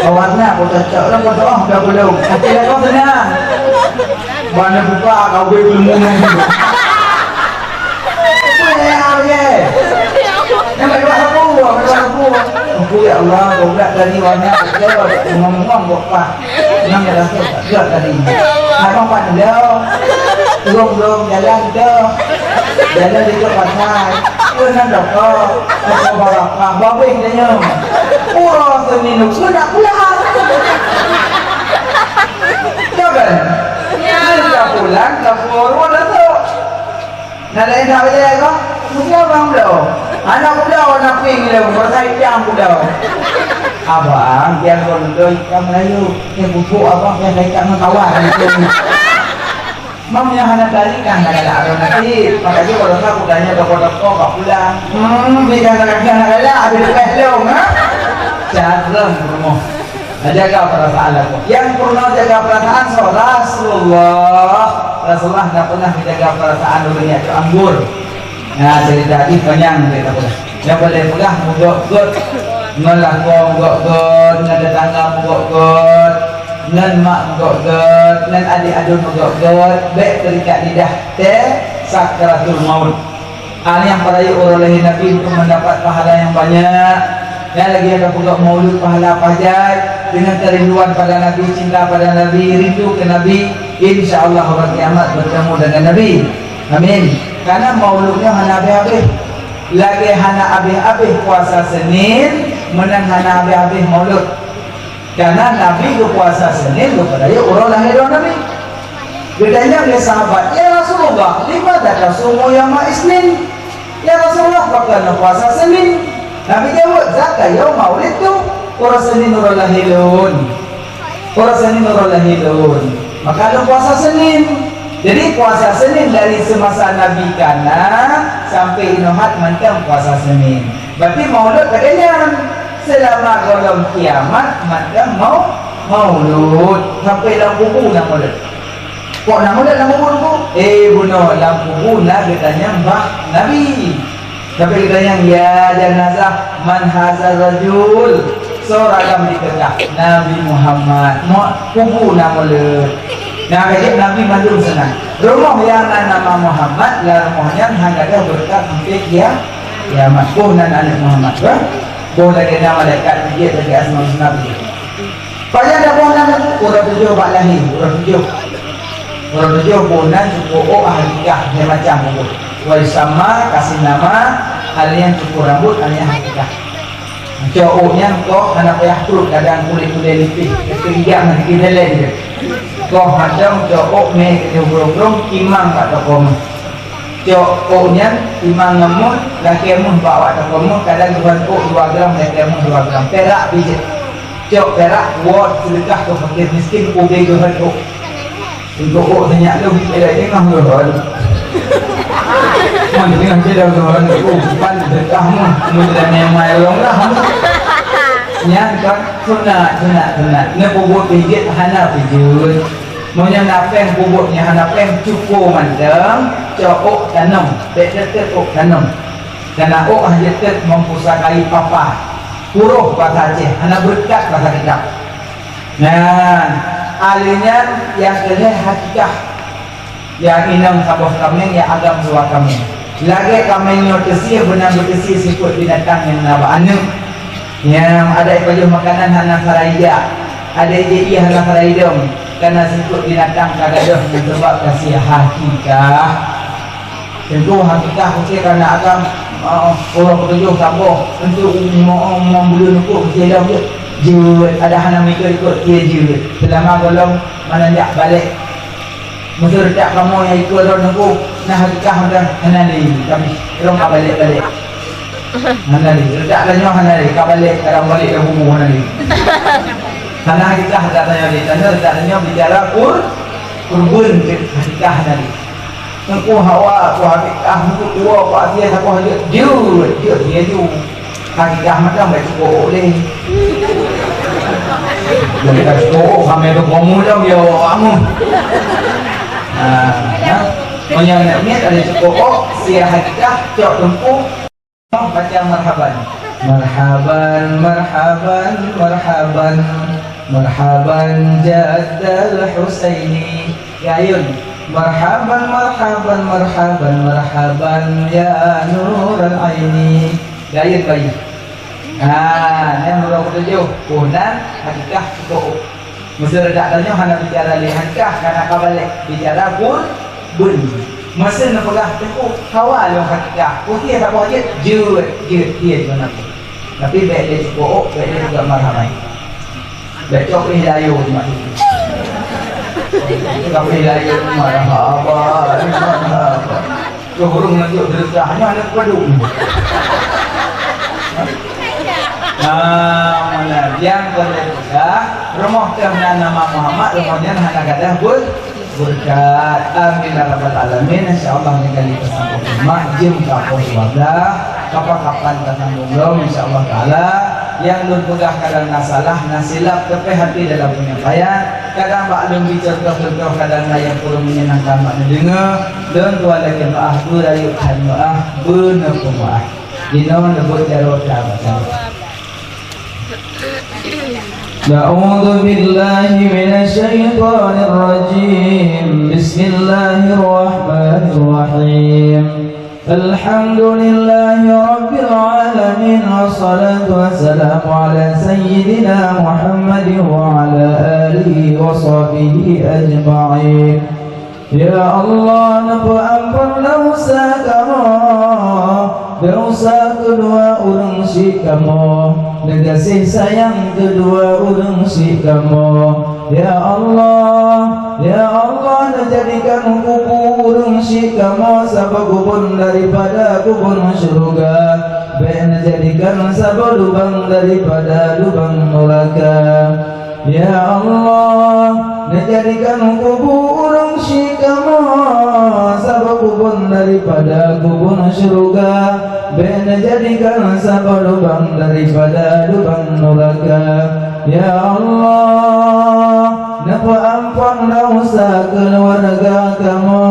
Speaker 1: Kawannya, kau cocok lah, kau tahu dah belum. Nanti dah kau senang. Mana buka kau beri ilmu ni. Apa yang je? Yang berdua aku. Aku ya Allah, kau berat tadi banyak. Kau ngomong kau pak. Yang dah tak tadi. Apa pak dia? Belum jalan dah. Jalan di pasar. Dengan doktor, doktor barakah, babing dia nyom. Urus seminum, sudah pulang. Jangan. Sudah pulang, dapur mana tu? Nak lain tak boleh kau? Mesti abang dah. Anak muda nak ping dia, bersai piang muda. Abang, yang gondoi ikan Melayu, yang busuk abang yang ikan kawan itu. Mamnya hanya balikan kadang-kadang nanti makanya kalau aku tanya dokter-dokter kau pulang ni kadang-kadang ada pelong jarang rumah jaga perasaan aku yang pernah jaga perasaan Rasulullah tak pernah menjaga perasaan dunia itu anggur. Nah cerita ini panjang kita pula yang boleh pegang mugok-got ngelakong mugok-got ngedatangga mugok-got nan mak mugok-got nan adik adun mugok-got baik terikat lidah sakratul maut. Ini yang para oleh Nabi untuk mendapat pahala yang banyak. Dan lagi ada pula maulud pahala pajak dengan kerinduan pada Nabi, cinta pada Nabi, rindu ke Nabi. InsyaAllah hari kiamat bertemu dengan Nabi. Amin. Karena mauludnya hana habis-habis. Lagi hana habis-habis puasa Senin, menang hana habis-habis maulud. Karena Nabi ke puasa Senin kepada orang lahir Nabi. Bedanya oleh sahabat, ya Rasulullah, lipat sumu yama Isnin. Ya Rasulullah, bakal puasa Senin. Nabi jawab, zakat yaum maulid tu orang Senin orang lahirun. Orang Senin orang lahirun. Maka ada puasa Senin. Jadi puasa Senin dari semasa Nabi kana sampai Inohat mantap puasa Senin. Berarti maulud katanya selama golong kiamat maka maulud sampai dalam kubur nak maulud. Kok nak maulud dalam kubur tu? Bunuh dalam kubur nak katanya mbak Nabi. Tapi katanya ya janazah man hazal rajul seorang diketah Nabi Muhammad mau kubur nak maulud. Nah kajik Nabi mandung senang. Rumah yang nama Muhammad lah rumahnya hangga berkat sampai kiamat. Bukan anak Muhammad. Bukan lagi nama malaikat dia lagi asma Nabi. Pada ada bukan orang tujuh bak lahir, orang tujuh bukan cukup hakikah dia macam buku. Wal sama kasih nama hal yang cukup rambut hal yang hakikah. Cowoknya kok anak payah turut kadang kulit-kulit lipih ketiga nanti kita lain. Kau macam cowok me kenyubrong imam kat tokom. Cowoknya imam ngemut laki emun bawa tokom kadang tuan oh 2 gram laki emun 2 gram perak pijit. Cok perak buat sedekah tu fakir miskin ubi tuan oh. Untuk oh tanya lu perak tengah tuan. Mun tengah cedak tuan oh pan sedekahmu mudah memang long lah. Yang kan sunat ne bubut pijit hana pijut monya napeng bubutnya hana peng cukup mandang cok tanam dekat ok tanam dan ok hajet mempusakai papa huruf bahasa Aceh hana berkat bahasa kita. Nah alinya yang kelih hakikah yang inang sabah kami yang agam suara kami lagi kami nyotesi benang betesi sikut binatang yang nabaan yang ada baju makanan hana saraida ada jadi hana saraidom karena sikut binatang kagaduh sebab kasih hakikah tentu hakikah okey karena agam orang ketujuh sabo tentu membulu nuku kecil dia je ada hana mikir ikut dia je selama golong mana jak balik mesti tak kamu yang ikut orang nuku nah hakikah hana ni tapi orang balik Hanali, tidak tanya Hanali, kabalik, kadang balik ke bumbu Hanali. Karena hakikah tak tanya dia, tanya bicara kurban hakikah Hanali. Aku hawa, aku hakikah, aku tua, aku asyik, aku hajat, dia ju. Hakikah macam baik cukup deh. Jadi tak cukup, kami tu kamu dah dia kamu. Yang ni ada cukup, si hakikah, cok tempuh. Baca marhaban marhaban jaddal Husaini ya Yun marhaban ya nural aini ya Yun bayi yang nomor 7 punan hakikah cukup mesti redak tanya hana bicara hakikah karena kabalik bicara pun masa nak pegang teku kawal yang hakikah putih tak boleh je dia tu nak tapi baik dia cukup baik dia juga marhaban baik cok hilayu maksud itu kau hilayu marhaban tu burung nanti deraknya ada pedung mana yang kedua rumah kerana nama Muhammad rumahnya hana gadah berkat amin ya rabbal alamin insyaallah kali kesambung majim kapos wadah kapan-kapan kesambung insyaallah taala yang nun pegah kadang nasalah nasilap tapi hati dalam penyampaian kadang maklum bicara-bicara kadang yang perlu menyenangkan makna dengar dan tuan lagi maaf berayu dan maaf benar maaf dino nebut jarot baca أعوذ بالله من الشيطان الرجيم بسم الله الرحمن الرحيم الحمد لله رب العالمين والصلاة والسلام على سيدنا محمد وعلى آله وصحبه أجمعين يا الله نفأمر dosa kedua urang si kamu dan kasih sayang kedua urang si kamu ya Allah jadikan kubur si kamu sabab kubur daripada kubur syurga dan jadikan sabab lubang daripada lubang neraka ya Allah jadikan kubur si kamu sabab kubur turun daripada kubur surga, bena jadikan sabab lubang daripada lubang neraka. Ya Allah, napa ampun dosa keluarga kamu,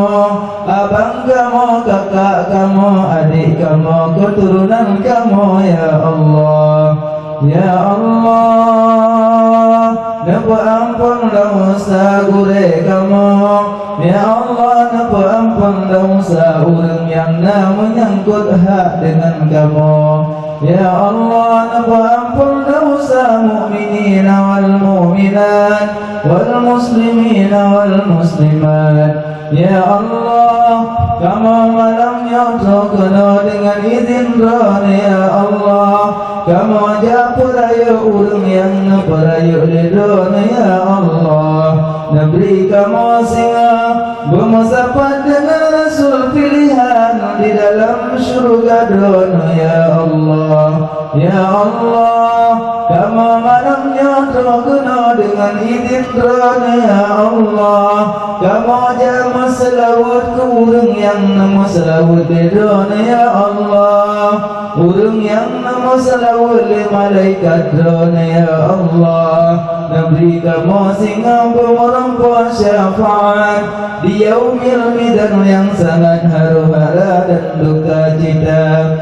Speaker 1: abang kamu, kakak kamu, adik kamu, keturunan kamu. Ya Allah, ya Allah, napa ampun dosa gure kamu. Ya Allah, napa ampun dosa orang yang menyangkut hak dengan kamu. Ya Allah, napa ampun dosa mu'minin wal mu'minat wal muslimin wal muslimat. Ya Allah, kamu malamnya terkena dengan izin Tuhan. Ya Allah, kamu japuraya orang yang peraya di dunia. Ya Allah, Nabi kamu singa bermusapat dengan Rasul pilihan di dalam syurga dunia. Ya Allah, ya Allah, kamu malamnya terkena dengan izin Tuhan. Ya Allah, kamu jamu selawat ke orang yang nama selawat di dunia. Ya Allah, orang yang nama selawat di malaikat dunia. Ya Allah, Nabi kamu singa bermerempuan syafaat di yaumil midan yang sangat haru-hara dan duka cita.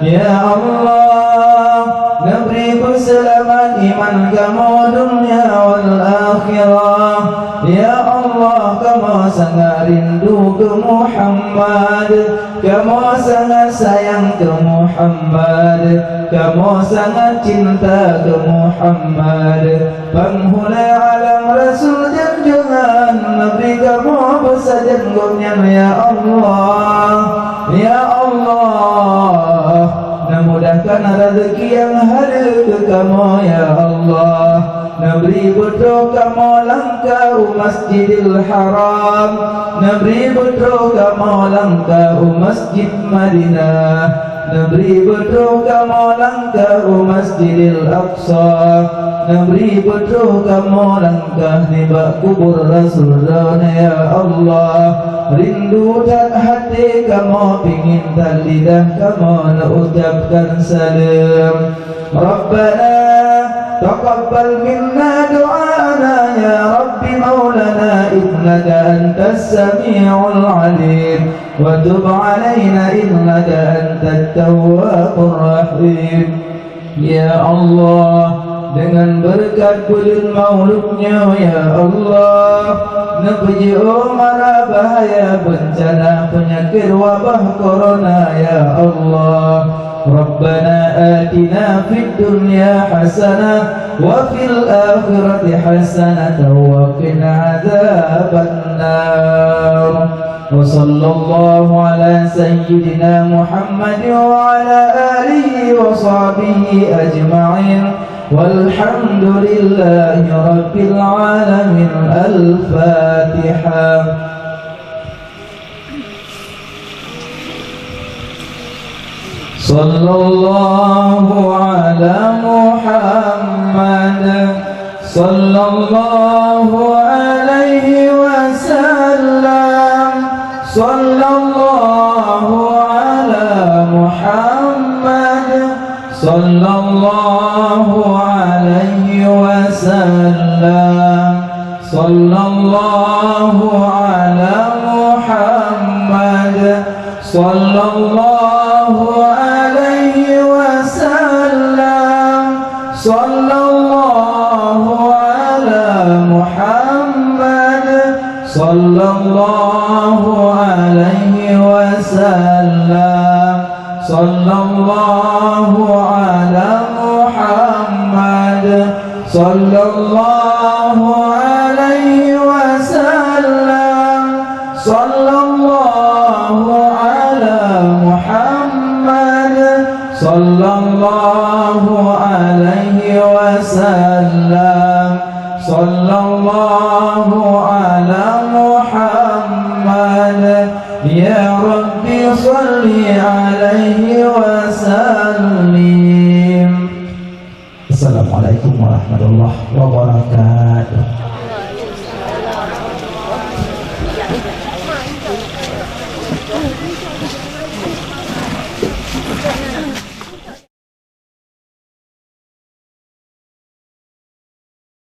Speaker 1: Ya Allah, Nabi berselamat iman kamu dunia wal akhirah. Ya Allah, kamu sangat rindu ke Muhammad, kamu sangat sayang ke Muhammad, kamu sangat cinta ke Muhammad. Penghula alam Rasul junjungan Nabi kamu bersajanggungnya. Ya Allah, ya Allah, mudahkan rezeki yang hadir ke kamu. Ya Allah, Nabi betul kamu langkah Masjidil Haram, Nabi betul kamu langkah Masjid Madinah, Nabi betul kamu langkah Masjidil Aqsa, Nabi betul kamu langkah di bak kubur Rasulullah. Ya Allah, rindu dan hati kamu pingin dan lidah kamu nak ucapkan salam. Rabbana taqabbal minna du'ana ya Rabbi maulana innaka antas sami'ul alim wa tub alaina innaka antat tawwabur rahim. Ya Allah, dengan berkat bulan mauludnya. Ya Allah, nepuji mara bahaya bencana penyakit wabah corona. Ya Allah, Rabbana atina fid dunya hasanah wa fil akhirati hasanah wa qina adzabannar. Wa sallallahu ala sayyidina Muhammad wa ala alihi wa sahbihi ajma'in. Walhamdulillahi rabbil alamin. Al-Fatihah. Sallallahu ala Muhammad sallallahu alaihi wasallam. Sallallahu ala Muhammad sallallahu alaihi wasallam. Sallallahu ala Muhammad sallallahu alaihi wasallam. Sallallahu ala Muhammad sallallahu alaihi wasallam. Sallallahu ala Muhammad sallallahu alaihi wasallam. Sallallahu ala Muhammad sallallahu alaihi wasallam. Sallallahu ala Muhammad. Ya Rabbi salli alaihi wasallim. Assalamualaikum warahmatullahi wabarakatuh.